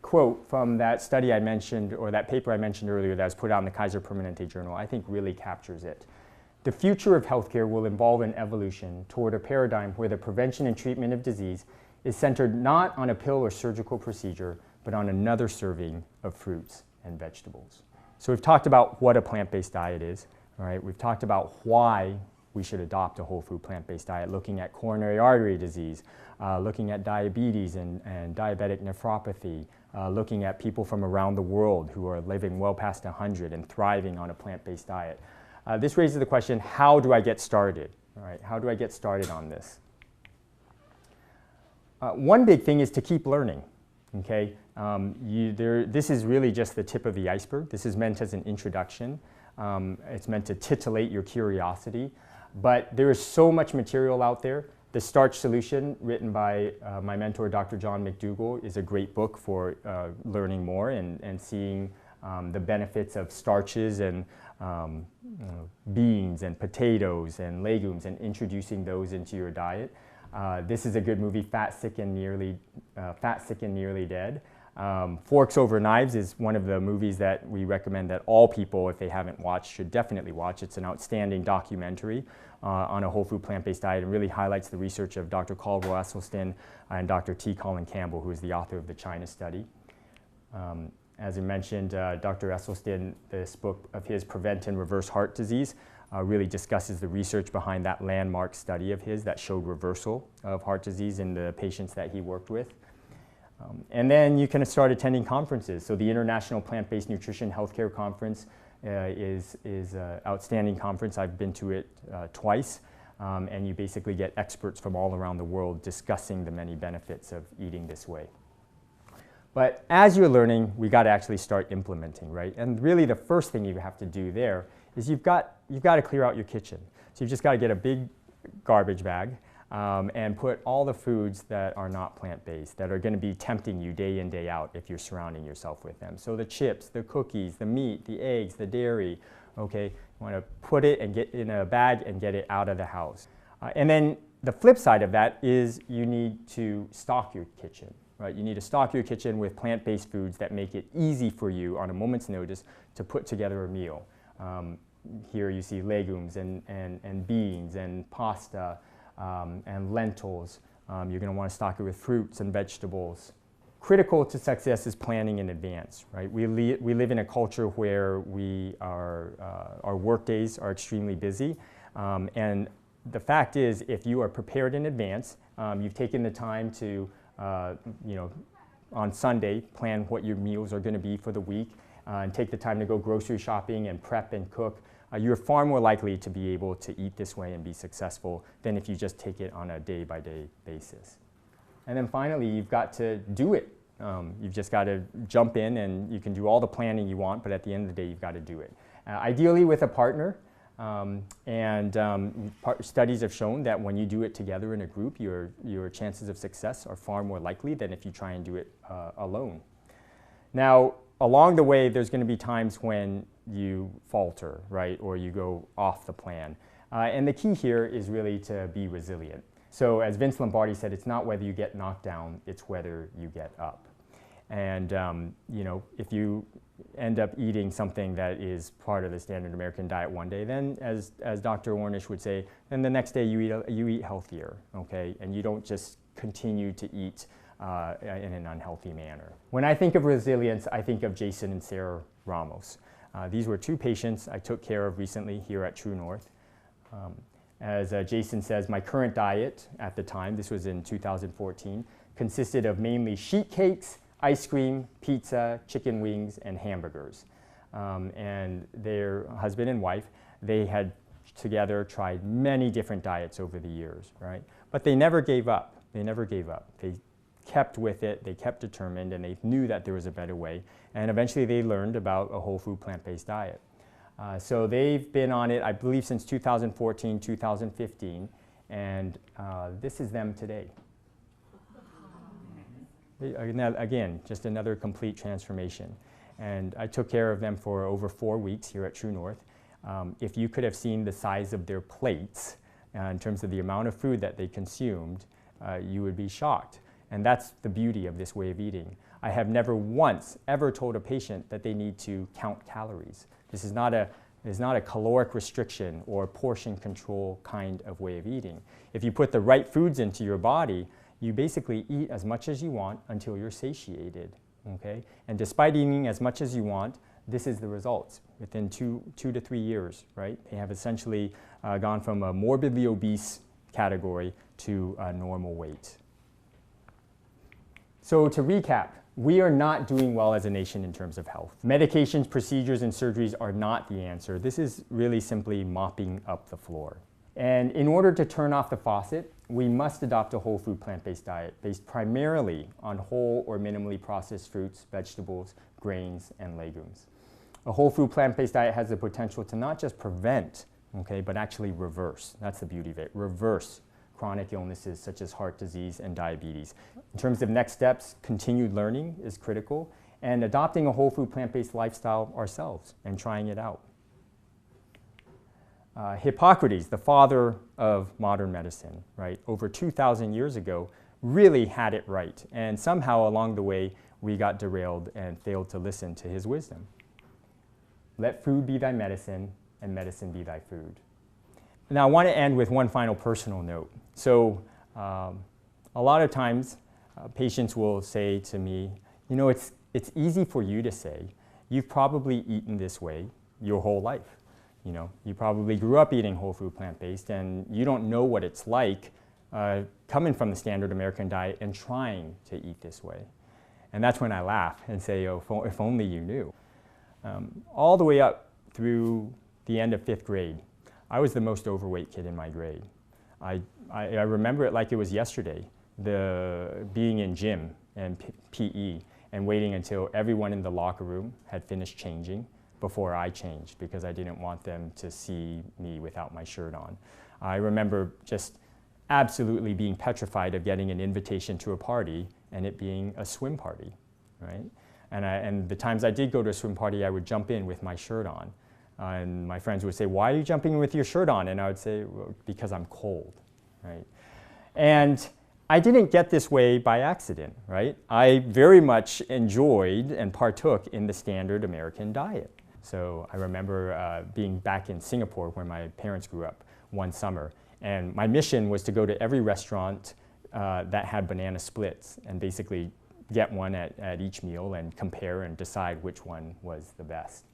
quote from that study I mentioned, or that paper I mentioned earlier that was put out in the Kaiser Permanente Journal, I think really captures it. The future of healthcare will involve an evolution toward a paradigm where the prevention and treatment of disease is centered not on a pill or surgical procedure, but on another serving of fruits and vegetables. So we've talked about what a plant-based diet is, all right? We've talked about why we should adopt a whole food plant-based diet, looking at coronary artery disease, looking at diabetes and diabetic nephropathy, looking at people from around the world who are living well past 100 and thriving on a plant-based diet. This raises the question, how do I get started? All right, how do I get started on this? One big thing is to keep learning. Okay, this is really just the tip of the iceberg. This is meant as an introduction. It's meant to titillate your curiosity. But there is so much material out there. The Starch Solution, written by my mentor, Dr. John McDougall, is a great book for learning more and seeing the benefits of starches and beans and potatoes and legumes and introducing those into your diet. This is a good movie, Fat, Sick, and Nearly Dead. Forks Over Knives is one of the movies that we recommend that all people, if they haven't watched, should definitely watch. It's an outstanding documentary on a whole food plant-based diet and really highlights the research of Dr. Caldwell Esselstyn and Dr. T. Colin Campbell, who is the author of the China study. As I mentioned, Dr. Esselstyn, this book of his, Prevent and Reverse Heart Disease, really discusses the research behind that landmark study of his that showed reversal of heart disease in the patients that he worked with. And then you can start attending conferences. So the International Plant-Based Nutrition Healthcare Conference is an outstanding conference. I've been to it twice. And you basically get experts from all around the world discussing the many benefits of eating this way. But as you're learning, we got to actually start implementing, right? And really the first thing you have to do there is you've got to clear out your kitchen. So you've just got to get a big garbage bag and put all the foods that are not plant-based, that are going to be tempting you day in, day out if you're surrounding yourself with them. So the chips, the cookies, the meat, the eggs, the dairy, okay? You want to put it and get in a bag and get it out of the house. And then the flip side of that is you need to stock your kitchen. Right? You need to stock your kitchen with plant-based foods that make it easy for you on a moment's notice to put together a meal. Here you see legumes and beans and pasta and lentils. You're going to want to stock it with fruits and vegetables. Critical to success is planning in advance. Right? We live in a culture where our work days are extremely busy. And the fact is, if you are prepared in advance, you've taken the time to on Sunday, plan what your meals are going to be for the week and take the time to go grocery shopping and prep and cook, you're far more likely to be able to eat this way and be successful than if you just take it on a day-by-day basis. And then finally, you've got to do it. You've just got to jump in, and you can do all the planning you want, but at the end of the day, you've got to do it. Ideally with a partner. Studies have shown that when you do it together in a group, your chances of success are far more likely than if you try and do it alone. Now, along the way, there's going to be times when you falter, right, or you go off the plan. And the key here is really to be resilient. So as Vince Lombardi said, it's not whether you get knocked down, it's whether you get up. And if you end up eating something that is part of the standard American diet one day, then as Dr. Ornish would say, then the next day you eat healthier, okay? And you don't just continue to eat in an unhealthy manner. When I think of resilience, I think of Jason and Sarah Ramos. These were two patients I took care of recently here at True North. As Jason says, my current diet at the time, this was in 2014, consisted of mainly sheet cakes, ice cream, pizza, chicken wings, and hamburgers. And their husband and wife, they had together tried many different diets over the years, right? But they never gave up. They never gave up. They kept with it, they kept determined, and they knew that there was a better way. And eventually they learned about a whole food plant-based diet. So they've been on it, I believe, since 2014, 2015, and this is them today. Again, just another complete transformation. And I took care of them for over 4 weeks here at True North. If you could have seen the size of their plates in terms of the amount of food that they consumed, you would be shocked. And that's the beauty of this way of eating. I have never once ever told a patient that they need to count calories. This is not a caloric restriction or portion control kind of way of eating. If you put the right foods into your body, you basically eat as much as you want until you're satiated, okay? And despite eating as much as you want, this is the results. Within two to 3 years, right? They have essentially gone from a morbidly obese category to a normal weight. So to recap, we are not doing well as a nation in terms of health. Medications, procedures, and surgeries are not the answer. This is really simply mopping up the floor. And in order to turn off the faucet, we must adopt a whole food plant-based diet based primarily on whole or minimally processed fruits, vegetables, grains, and legumes. A whole food plant-based diet has the potential to not just prevent, okay, but actually reverse. That's the beauty of it. Reverse chronic illnesses such as heart disease and diabetes. In terms of next steps, continued learning is critical, and adopting a whole food plant-based lifestyle ourselves and trying it out. Hippocrates, the father of modern medicine, right, over 2,000 years ago, really had it right. And somehow along the way, we got derailed and failed to listen to his wisdom. Let food be thy medicine, and medicine be thy food. Now, I want to end with one final personal note. So, a lot of times, patients will say to me, you know, it's easy for you to say, you've probably eaten this way your whole life. You know, you probably grew up eating whole food plant-based, and you don't know what it's like coming from the standard American diet and trying to eat this way. And that's when I laugh and say, oh, if only you knew. All the way up through the end of 5th grade, I was the most overweight kid in my grade. I remember it like it was yesterday, being in gym and PE and waiting until everyone in the locker room had finished changing before I changed, because I didn't want them to see me without my shirt on. I remember just absolutely being petrified of getting an invitation to a party and it being a swim party, right? And the times I did go to a swim party, I would jump in with my shirt on. And my friends would say, why are you jumping in with your shirt on? And I would say, well, because I'm cold, right? And I didn't get this way by accident, right? I very much enjoyed and partook in the standard American diet. So I remember being back in Singapore where my parents grew up one summer. And my mission was to go to every restaurant that had banana splits and basically get one at each meal and compare and decide which one was the best.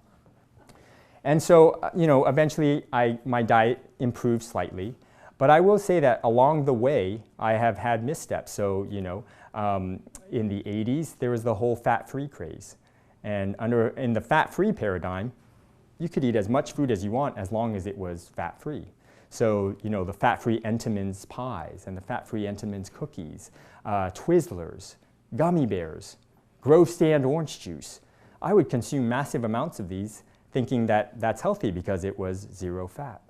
And so, you know, eventually my diet improved slightly. But I will say that along the way, I have had missteps. So, you know, in the 80s, there was the whole fat-free craze. And in the fat-free paradigm, you could eat as much food as you want as long as it was fat-free. So, you know, the fat-free Entenmann's pies and the fat-free Entenmann's cookies, Twizzlers, gummy bears, Grove Stand orange juice. I would consume massive amounts of these thinking that that's healthy because it was zero fat.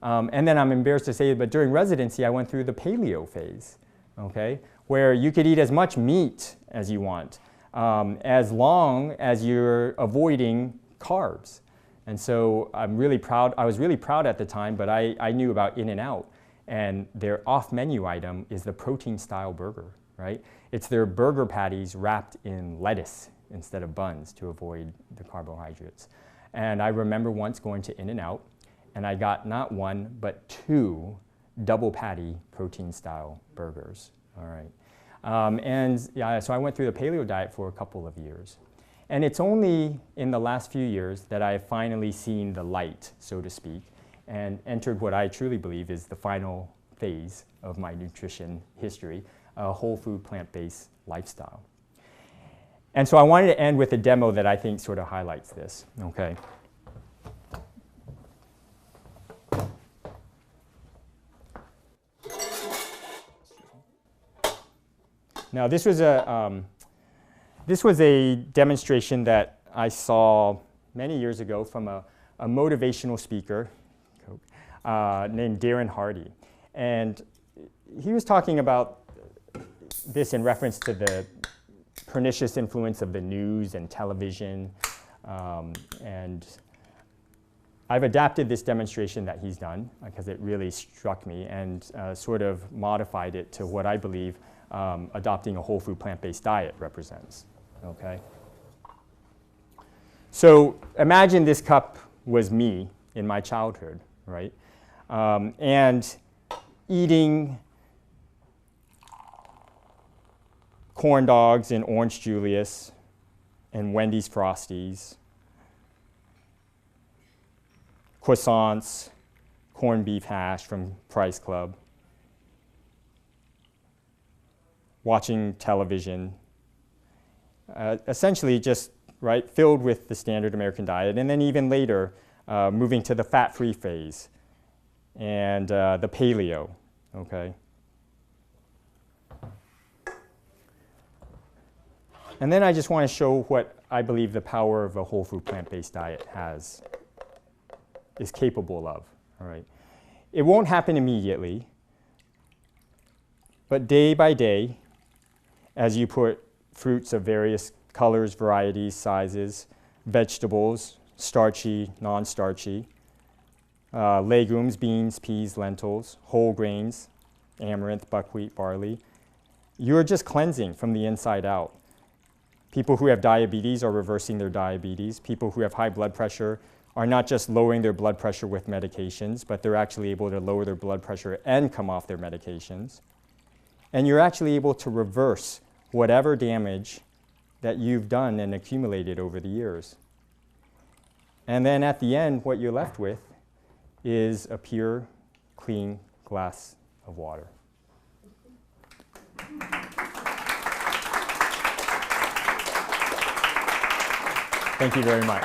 And then I'm embarrassed to say, but during residency, I went through the paleo phase, okay, where you could eat as much meat as you want, as long as you're avoiding carbs. And so I'm really proud. I was really proud at the time, but I knew about In-N-Out, and their off-menu item is the protein-style burger, right? It's their burger patties wrapped in lettuce instead of buns to avoid the carbohydrates. And I remember once going to In-N-Out, and I got not one, but 2 double patty protein-style burgers, all right? And yeah, so I went through the paleo diet for a couple of years. And it's only in the last few years that I've finally seen the light, so to speak, and entered what I truly believe is the final phase of my nutrition history, a whole food plant-based lifestyle. And so I wanted to end with a demo that I think sort of highlights this, okay? Now this was a demonstration that I saw many years ago from a motivational speaker named Darren Hardy. And he was talking about this in reference to the pernicious influence of the news and television. And I've adapted this demonstration that he's done because it really struck me and sort of modified it to what I believe adopting a whole food plant-based diet represents, okay? So imagine this cup was me in my childhood, right? And eating corn dogs and Orange Julius and Wendy's Frosties, croissants, corned beef hash from Price Club, watching television, essentially just, right, filled with the standard American diet, and then even later, moving to the fat-free phase and the paleo, okay? And then I just want to show what I believe the power of a whole food plant-based diet is capable of, all right? It won't happen immediately, but day by day, as you put fruits of various colors, varieties, sizes, vegetables, starchy, non-starchy, legumes, beans, peas, lentils, whole grains, amaranth, buckwheat, barley, you're just cleansing from the inside out. People who have diabetes are reversing their diabetes. People who have high blood pressure are not just lowering their blood pressure with medications, but they're actually able to lower their blood pressure and come off their medications. And you're actually able to reverse whatever damage that you've done and accumulated over the years. And then at the end, what you're left with is a pure, clean glass of water. Thank you very much.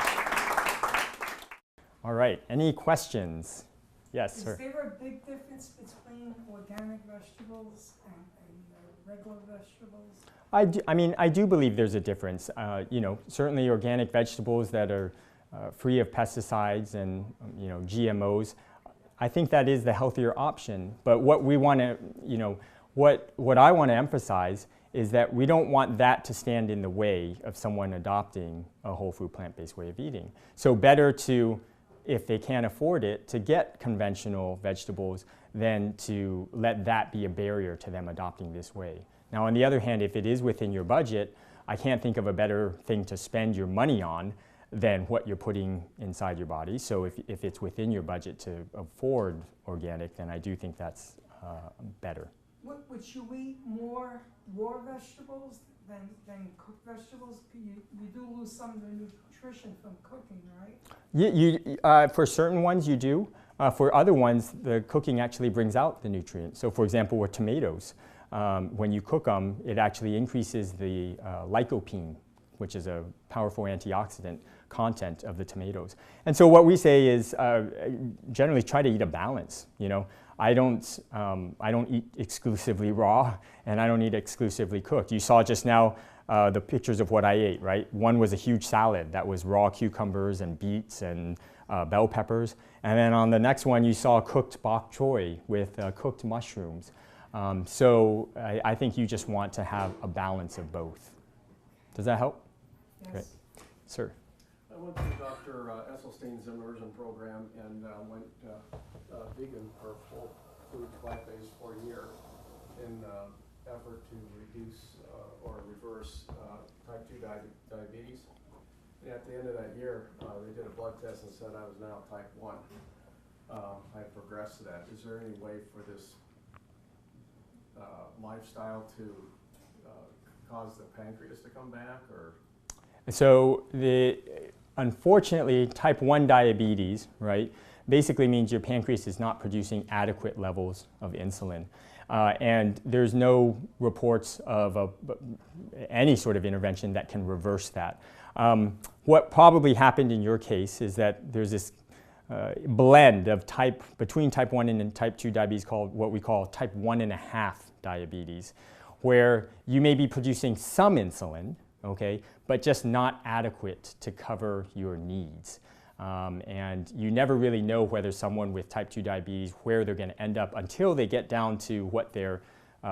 All right, any questions? Yes, sir. Is there a big difference between organic vegetables and regular vegetables? I do believe there's a difference. Certainly organic vegetables that are free of pesticides and GMOs, I think that is the healthier option. But what we want to, what I want to emphasize is that we don't want that to stand in the way of someone adopting a whole food plant-based way of eating. So better to, if they can't afford it, to get conventional vegetables than to let that be a barrier to them adopting this way. Now, on the other hand, if it is within your budget, I can't think of a better thing to spend your money on than what you're putting inside your body. So if it's within your budget to afford organic, then I do think that's better. Would you eat more raw vegetables than cooked vegetables? You do lose some of the nutrition from cooking, right? For certain ones you do. For other ones, the cooking actually brings out the nutrients. So for example, with tomatoes, when you cook them, it actually increases the lycopene, which is a powerful antioxidant content of the tomatoes. And so what we say is generally try to eat a balance. I don't eat exclusively raw, and I don't eat exclusively cooked. You saw just now the pictures of what I ate, right? One was a huge salad that was raw cucumbers and beets and bell peppers. And then on the next one, you saw cooked bok choy with cooked mushrooms. So I think you just want to have a balance of both. Does that help? Yes. Great. Sir. I went to Dr. Esselstein's immersion program and went vegan or whole food plant-based for a year in effort to reduce or reverse type 2 diabetes. And at the end of that year, they did a blood test and said I was now type 1. I had progressed to that. Is there any way for this lifestyle to cause the pancreas to come back, or? So unfortunately, type 1 diabetes, right, basically means your pancreas is not producing adequate levels of insulin. And there's no reports of any sort of intervention that can reverse that. What probably happened in your case is that there's this blend of between type 1 and type 2 diabetes called what we call type 1.5 diabetes, where you may be producing some insulin, okay, but just not adequate to cover your needs. And you never really know whether someone with type 2 diabetes, where they're going to end up until they get down to what their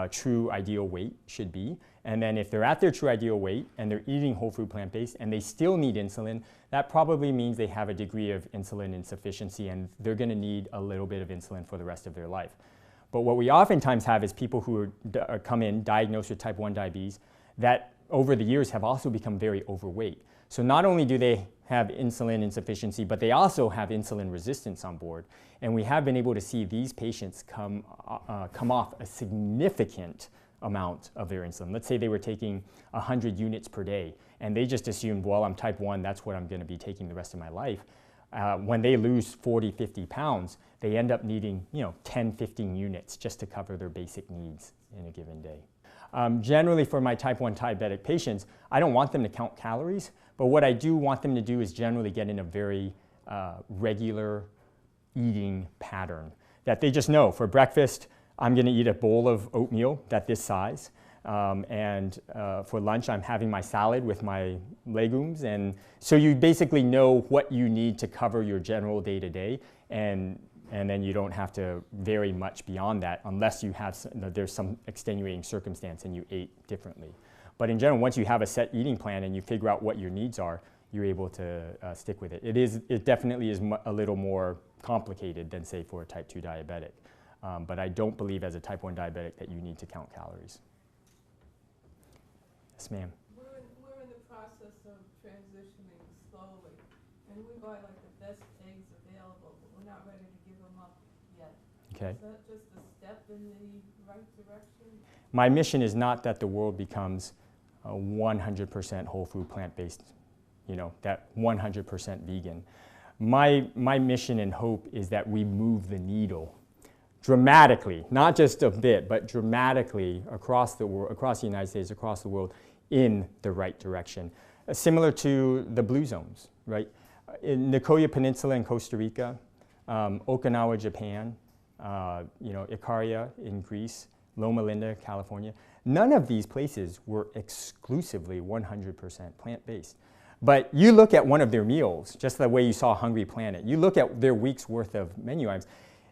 true ideal weight should be. And then if they're at their true ideal weight and they're eating whole food plant-based and they still need insulin, that probably means they have a degree of insulin insufficiency and they're going to need a little bit of insulin for the rest of their life. But what we oftentimes have is people who come in diagnosed with type 1 diabetes that over the years have also become very overweight. So not only do they have insulin insufficiency, but they also have insulin resistance on board. And we have been able to see these patients come off a significant amount of their insulin. Let's say they were taking 100 units per day, and they just assumed, well, I'm type 1, that's what I'm going to be taking the rest of my life. When they lose 40, 50 pounds, they end up needing 10, 15 units just to cover their basic needs in a given day. Generally for my type 1 diabetic patients, I don't want them to count calories, but what I do want them to do is generally get in a very regular eating pattern. That they just know, for breakfast, I'm going to eat a bowl of oatmeal that's this size, and for lunch, I'm having my salad with my legumes, and so you basically know what you need to cover your general day-to-day, and then you don't have to vary much beyond that unless you have there's some extenuating circumstance and you ate differently. But in general, once you have a set eating plan and you figure out what your needs are, you're able to stick with it. It definitely is a little more complicated than, say, for a type 2 diabetic. But I don't believe as a type 1 diabetic that you need to count calories. Yes, ma'am. We're in the transitioning slowly. And we buy like the best eggs available, but we're not ready to give them up yet. Okay. Is that just a step in the right direction? My mission is not that the world becomes 100% whole food plant-based, that 100% vegan. My mission and hope is that we move the needle dramatically, not just a bit, but dramatically across the world, across the United States, across the world, in the right direction. Similar to the blue zones, right? In Nicoya Peninsula in Costa Rica, Okinawa, Japan, Ikaria in Greece, Loma Linda, California. None of these places were exclusively 100% plant-based. But you look at one of their meals, just the way you saw Hungry Planet, you look at their week's worth of menu items,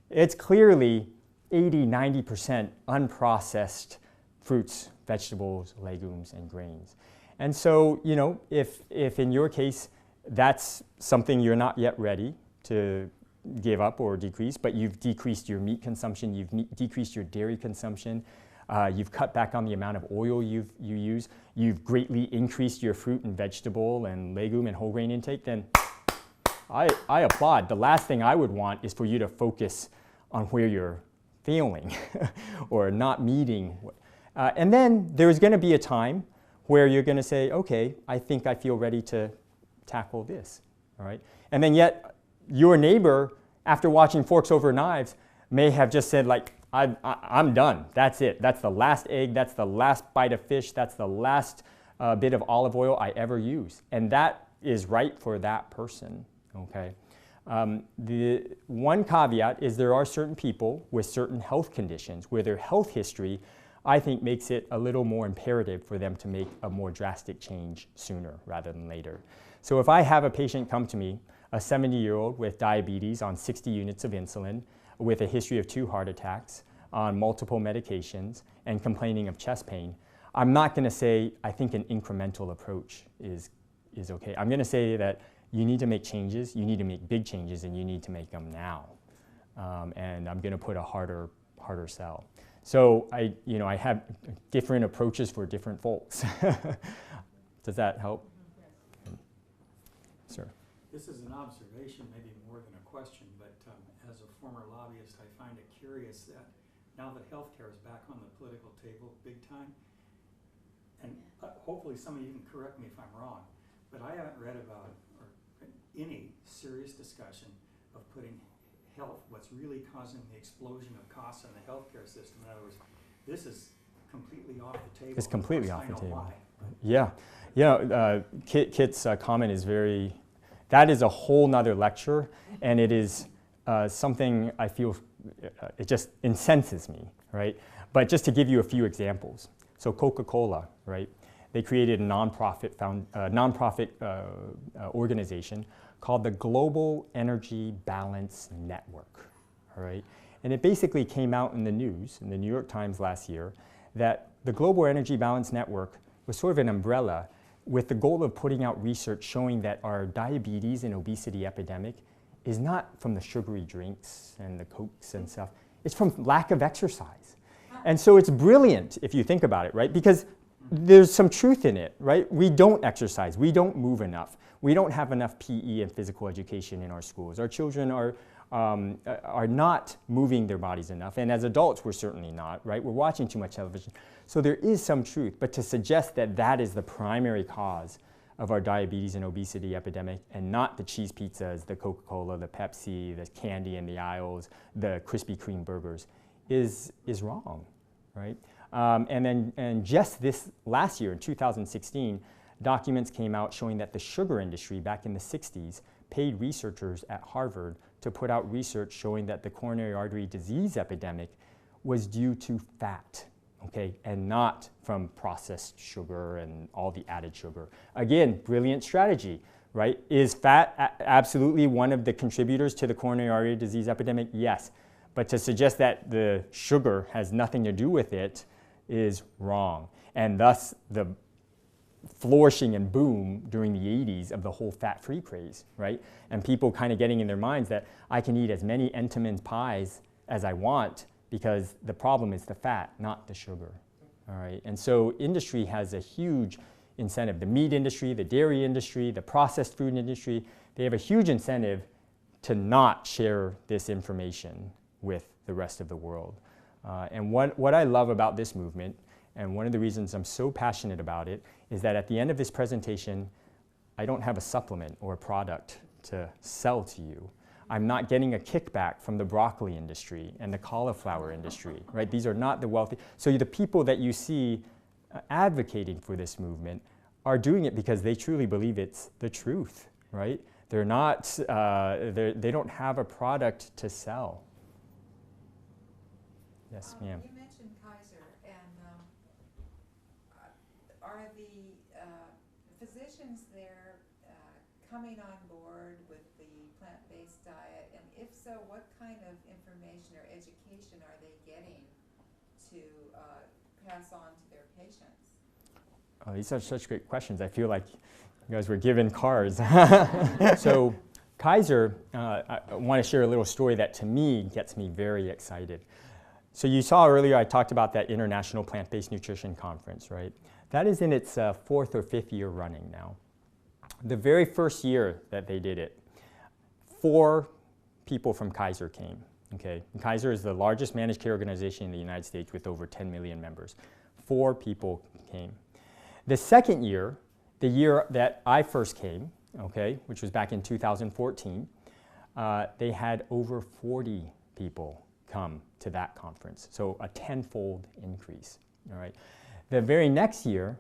it's clearly 80–90% unprocessed fruits, vegetables, legumes, and grains. And so, if in your case that's something you're not yet ready to give up or decrease, but you've decreased your meat consumption, you've decreased your dairy consumption, you've cut back on the amount of oil you use, you've greatly increased your fruit and vegetable and legume and whole grain intake, then I applaud. The last thing I would want is for you to focus on where you're failing or not meeting. And then there's going to be a time where you're going to say, okay, I think I feel ready to tackle this, all right? And then yet your neighbor, after watching Forks Over Knives, may have just said, like, I'm done. That's it. That's the last egg. That's the last bite of fish. That's the last bit of olive oil I ever use. And that is right for that person, okay? The one caveat is there are certain people with certain health conditions where their health history, I think, makes it a little more imperative for them to make a more drastic change sooner rather than later. So if I have a patient come to me, a 70-year-old with diabetes on 60 units of insulin, with a history of 2 heart attacks, on multiple medications, and complaining of chest pain, I'm not going to say, I think an incremental approach is okay. I'm going to say that you need to make changes, you need to make big changes, and you need to make them now. And I'm going to put a harder sell. So I have different approaches for different folks. Does that help? Yes. Sir. This is an observation, maybe more than a question, but as a former lobbyist, I find it curious that now that healthcare is back on the political table big time, and hopefully some of you can correct me if I'm wrong, but I haven't read about or any serious discussion of putting health, what's really causing the explosion of costs in the healthcare system. In other words, this is completely off the table. It's completely off the table. Why. Yeah. Kit's comment is that is a whole nother lecture, and it is something I feel, it just incenses me, right? But just to give you a few examples. So Coca-Cola, right? They created a nonprofit organization called the Global Energy Balance Network, all right? And it basically came out in the news, in the New York Times last year, that the Global Energy Balance Network was sort of an umbrella with the goal of putting out research showing that our diabetes and obesity epidemic is not from the sugary drinks and the Cokes and stuff. It's from lack of exercise. And so it's brilliant if you think about it, right? Because there's some truth in it, right? We don't exercise. We don't move enough. We don't have enough PE and physical education in our schools. Our children are not moving their bodies enough. And as adults, we're certainly not, right? We're watching too much television. So there is some truth. But to suggest that that is the primary cause of our diabetes and obesity epidemic, and not the cheese pizzas, the Coca-Cola, the Pepsi, the candy in the aisles, the Krispy Kreme burgers, is wrong, right? And just this last year, in 2016, documents came out showing that the sugar industry back in the 60s paid researchers at Harvard to put out research showing that the coronary artery disease epidemic was due to fat, okay, and not from processed sugar and all the added sugar. Again, brilliant strategy, right? Is fat absolutely one of the contributors to the coronary artery disease epidemic? Yes. But to suggest that the sugar has nothing to do with it is wrong. And thus the flourishing and boom during the 80s of the whole fat-free craze, right? And people kind of getting in their minds that I can eat as many Entenmann's pies as I want because the problem is the fat, not the sugar, all right? And so industry has a huge incentive. The meat industry, the dairy industry, the processed food industry, they have a huge incentive to not share this information with the rest of the world. And what I love about this movement, and one of the reasons I'm so passionate about it, is that at the end of this presentation, I don't have a supplement or a product to sell to you. I'm not getting a kickback from the broccoli industry and the cauliflower industry, right? These are not the wealthy. So the people that you see advocating for this movement are doing it because they truly believe it's the truth, right? They're not, they don't have a product to sell. Yes, ma'am. You mentioned Kaiser, and are the physicians there coming on board with the plant-based diet? And if so, what kind of information or education are they getting to pass on to their patients? Oh, these are such great questions. I feel like you guys were given cards. So Kaiser, I want to share a little story that to me gets me very excited. So you saw earlier I talked about that International Plant-Based Nutrition Conference, right? That is in its 4th or 5th year running now. The very first year that they did it, 4 people from Kaiser came, okay? And Kaiser is the largest managed care organization in the United States with over 10 million members. 4 people came. The second year, the year that I first came, okay, which was back in 2014, they had over 40 people come to that conference, so a 10-fold increase, all right? The very next year,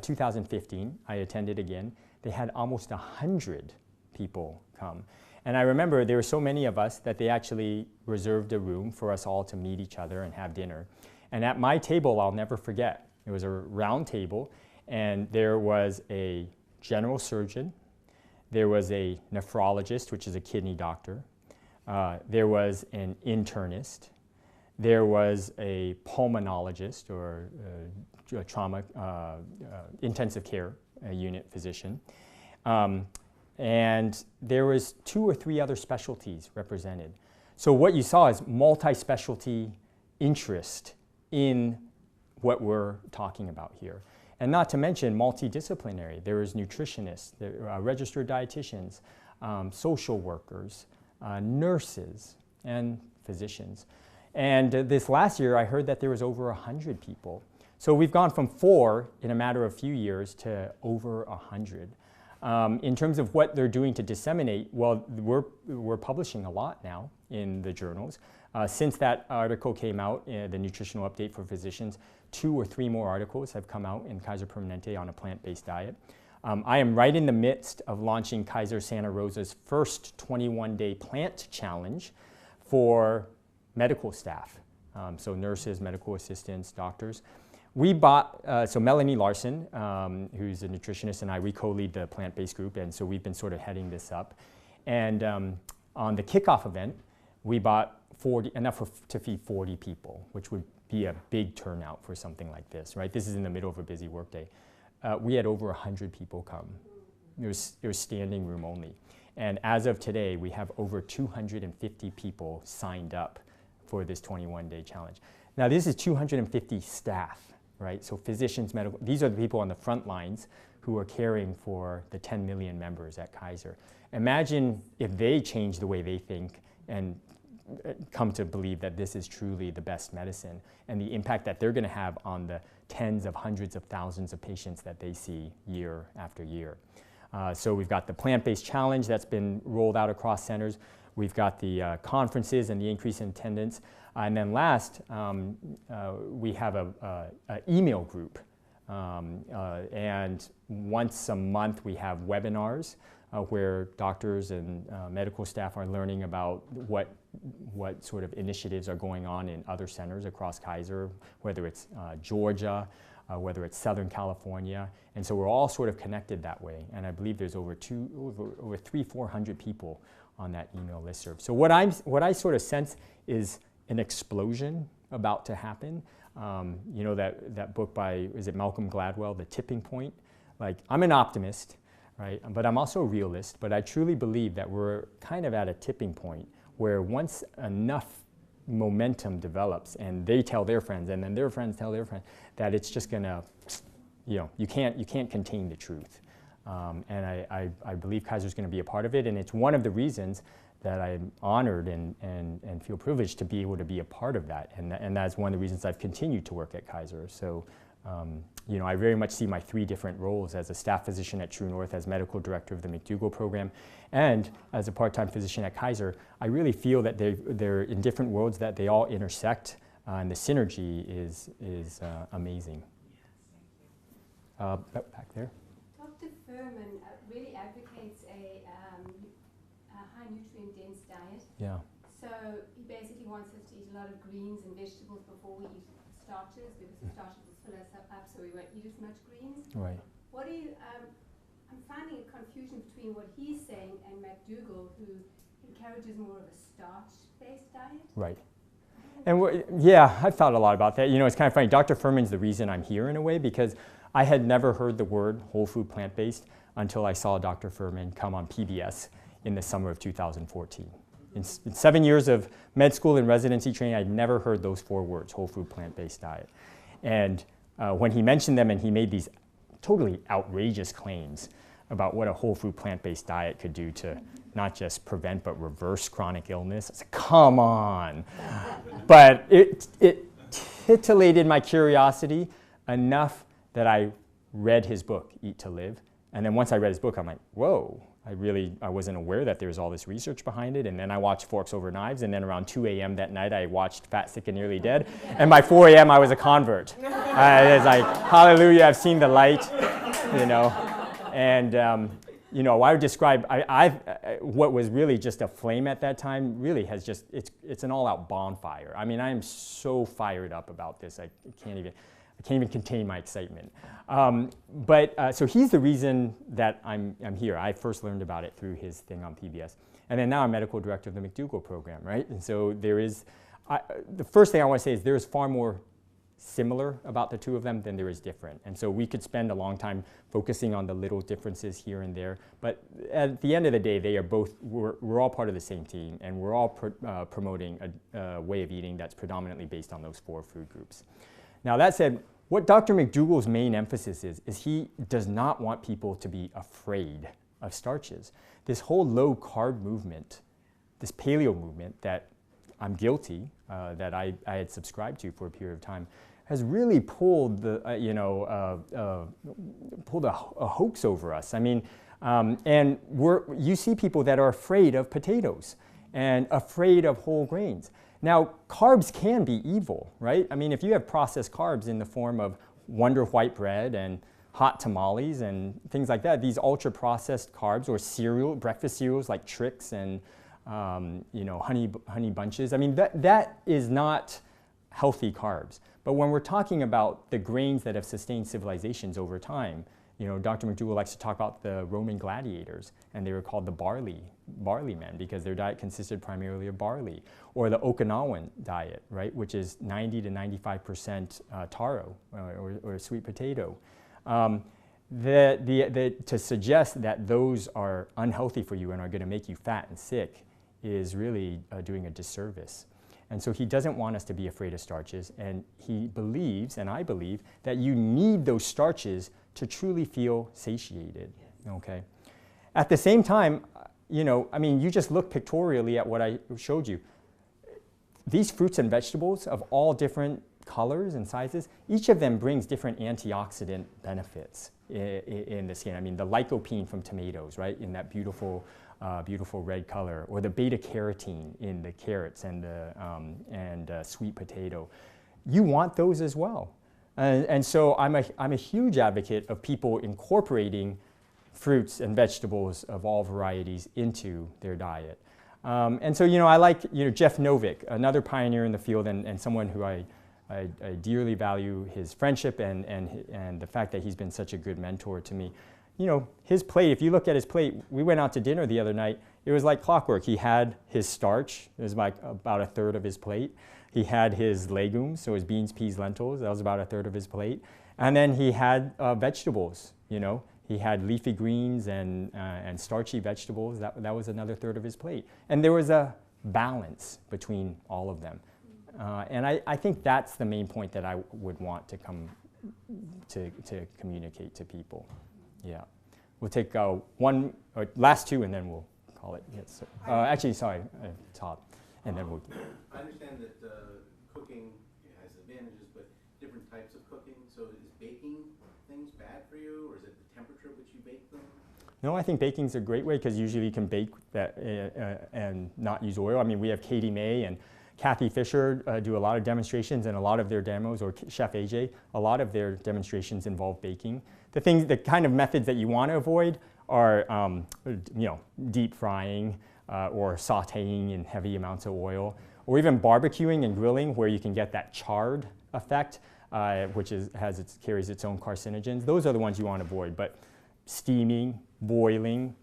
2015, I attended again. They had almost 100 people come. And I remember there were so many of us that they actually reserved a room for us all to meet each other and have dinner. And at my table, I'll never forget, it was a round table, and there was a general surgeon, there was a nephrologist, which is a kidney doctor, there was an internist, there was a pulmonologist or a trauma intensive care unit physician, and there was 2 or 3 other specialties represented. So what you saw is multi-specialty interest in what we're talking about here. And not to mention multidisciplinary. There was nutritionists, registered dietitians, social workers, nurses, and physicians. And this last year, I heard that there was over 100 people. So we've gone from 4 in a matter of a few years to over 100. In terms of what they're doing to disseminate, well, we're publishing a lot now in the journals. Since that article came out, the nutritional update for physicians, 2 or 3 more articles have come out in Kaiser Permanente on a plant-based diet. I am right in the midst of launching Kaiser Santa Rosa's first 21-day plant challenge for medical staff, so nurses, medical assistants, doctors. We bought, so Melanie Larson, who's a nutritionist, and we co-lead the plant-based group, and so we've been sort of heading this up. And on the kickoff event, we bought enough to feed 40 people, which would be a big turnout for something like this, right? This is in the middle of a busy workday. We had over 100 people come. It was standing room only. And as of today, we have over 250 people signed up for this 21-day challenge. Now, this is 250 staff, right? So physicians, medical, these are the people on the front lines who are caring for the 10 million members at Kaiser. Imagine if they change the way they think and come to believe that this is truly the best medicine and the impact that they're going to have on the tens of hundreds of thousands of patients that they see year after year. So we've got the plant-based challenge that's been rolled out across centers. We've got the conferences and the increase in attendance. And then last, we have an email group. And once a month, we have webinars where doctors and medical staff are learning about what sort of initiatives are going on in other centers across Kaiser, whether it's Georgia, whether it's Southern California. And so we're all sort of connected that way. And I believe there's over 300-400 people on that email listserv. So what I sort of sense is an explosion about to happen. You know that book by, is it Malcolm Gladwell, The Tipping Point? Like, I'm an optimist, right? But I'm also a realist. But I truly believe that we're kind of at a tipping point where once enough momentum develops and they tell their friends and then their friends tell their friends, that it's just going to you can't contain the truth. And I believe Kaiser's going to be a part of it, and it's one of the reasons that I'm honored and feel privileged to be able to be a part of that. And that's one of the reasons I've continued to work at Kaiser. So, I very much see my 3 different roles as a staff physician at True North, as medical director of the McDougall Program, and as a part-time physician at Kaiser. I really feel that they're in different worlds that they all intersect, and the synergy is amazing. Back there. Dr. Furman really advocates a high nutrient-dense diet. Yeah. So he basically wants us to eat a lot of greens and vegetables before we eat starches, because the starches will fill us up, so we won't eat as much greens. Right. What do you? I'm finding a confusion between what he's saying and McDougall, who encourages more of a starch-based diet. Right. And I've thought a lot about that. It's kind of funny. Dr. Furman's the reason I'm here in a way, because I had never heard the word whole food plant-based until I saw Dr. Furman come on PBS in the summer of 2014. In 7 years of med school and residency training, I'd never heard those 4 words, whole food plant-based diet. And when he mentioned them and he made these totally outrageous claims about what a whole food plant-based diet could do to not just prevent but reverse chronic illness, I said, come on. But it titillated my curiosity enough that I read his book, Eat to Live. And then once I read his book, I'm like, whoa, I wasn't aware that there was all this research behind it. And then I watched Forks Over Knives, and then around 2 a.m. that night, I watched Fat, Sick, and Nearly Dead. And by 4 a.m., I was a convert. I was like, hallelujah, I've seen the light, And, I would describe, what was really just a flame at that time really has just, it's an all-out bonfire. I mean, I am so fired up about this, I can't even contain my excitement. So he's the reason that I'm here. I first learned about it through his thing on PBS. And then now I'm medical director of the McDougall Program, right? And so the first thing I want to say is there's far more similar about the 2 of them than there is different. And so we could spend a long time focusing on the little differences here and there. But at the end of the day, we're all part of the same team, and we're all promoting a way of eating that's predominantly based on those 4 food groups. Now that said, what Dr. McDougall's main emphasis is he does not want people to be afraid of starches. This whole low carb movement, this paleo movement that I'm guilty, that I had subscribed to for a period of time, has really pulled pulled a hoax over us. I mean, and you see people that are afraid of potatoes and afraid of whole grains. Now, carbs can be evil, right? I mean, if you have processed carbs in the form of Wonder White bread and hot tamales and things like that, these ultra-processed carbs, or breakfast cereals like Trix and honey bunches, I mean, that is not healthy carbs. But when we're talking about the grains that have sustained civilizations over time, Dr. McDougall likes to talk about the Roman gladiators, and they were called the barley men because their diet consisted primarily of barley. Or the Okinawan diet, right, which is 90 to 95% taro or sweet potato. To suggest that those are unhealthy for you and are going to make you fat and sick is really doing a disservice. And so he doesn't want us to be afraid of starches, and he believes, and I believe, that you need those starches to truly feel satiated, okay? At the same time, you just look pictorially at what I showed you. These fruits and vegetables of all different colors and sizes, each of them brings different antioxidant benefits in the skin. I mean, the lycopene from tomatoes, right, in that beautiful red color, or the beta carotene in the carrots and the sweet potato. You want those as well. And so I'm a huge advocate of people incorporating fruits and vegetables of all varieties into their diet. And so, I like, Jeff Novick, another pioneer in the field, and someone who I dearly value his friendship and the fact that he's been such a good mentor to me. His plate, if you look at his plate, we went out to dinner the other night, it was like clockwork. He had his starch, it was like about a third of his plate. He had his legumes, so his beans, peas, lentils, that was about a third of his plate. And then he had vegetables, He had leafy greens and starchy vegetables, that was another third of his plate. And there was a balance between all of them. And I think that's the main point that I would want to come to communicate to people. Yeah. We'll take one, or last two, and then we'll call it. Yes. Actually, sorry, top, and then we'll. I understand that cooking has advantages, but different types of cooking. So is baking things bad for you, or is it the temperature at which you bake them? No, I think baking's a great way because usually you can bake that and not use oil. I mean, we have Katie May and Kathy Fisher do a lot of demonstrations, and a lot of their demos, or Chef AJ, a lot of their demonstrations involve baking. The kind of methods that you want to avoid are, deep frying or sautéing in heavy amounts of oil, or even barbecuing and grilling, where you can get that charred effect, which carries its own carcinogens. Those are the ones you want to avoid. But steaming, boiling,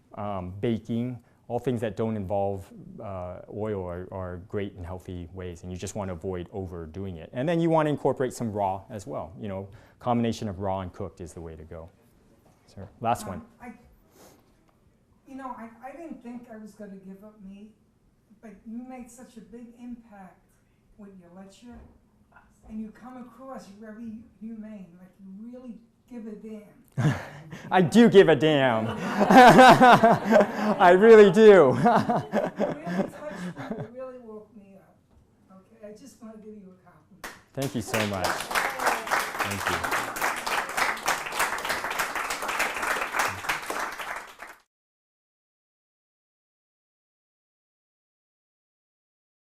baking, all things that don't involve oil are great and healthy ways, and you just want to avoid overdoing it. And then you want to incorporate some raw as well. Combination of raw and cooked is the way to go. Sir, last one. I didn't think I was going to give up meat, but you made such a big impact with your lecture, and you come across very humane, like you really give a damn. I do give a damn. I really do. It really touched me. It really woke me up. Okay, I just want to give you a compliment. Thank you so much. Thank you.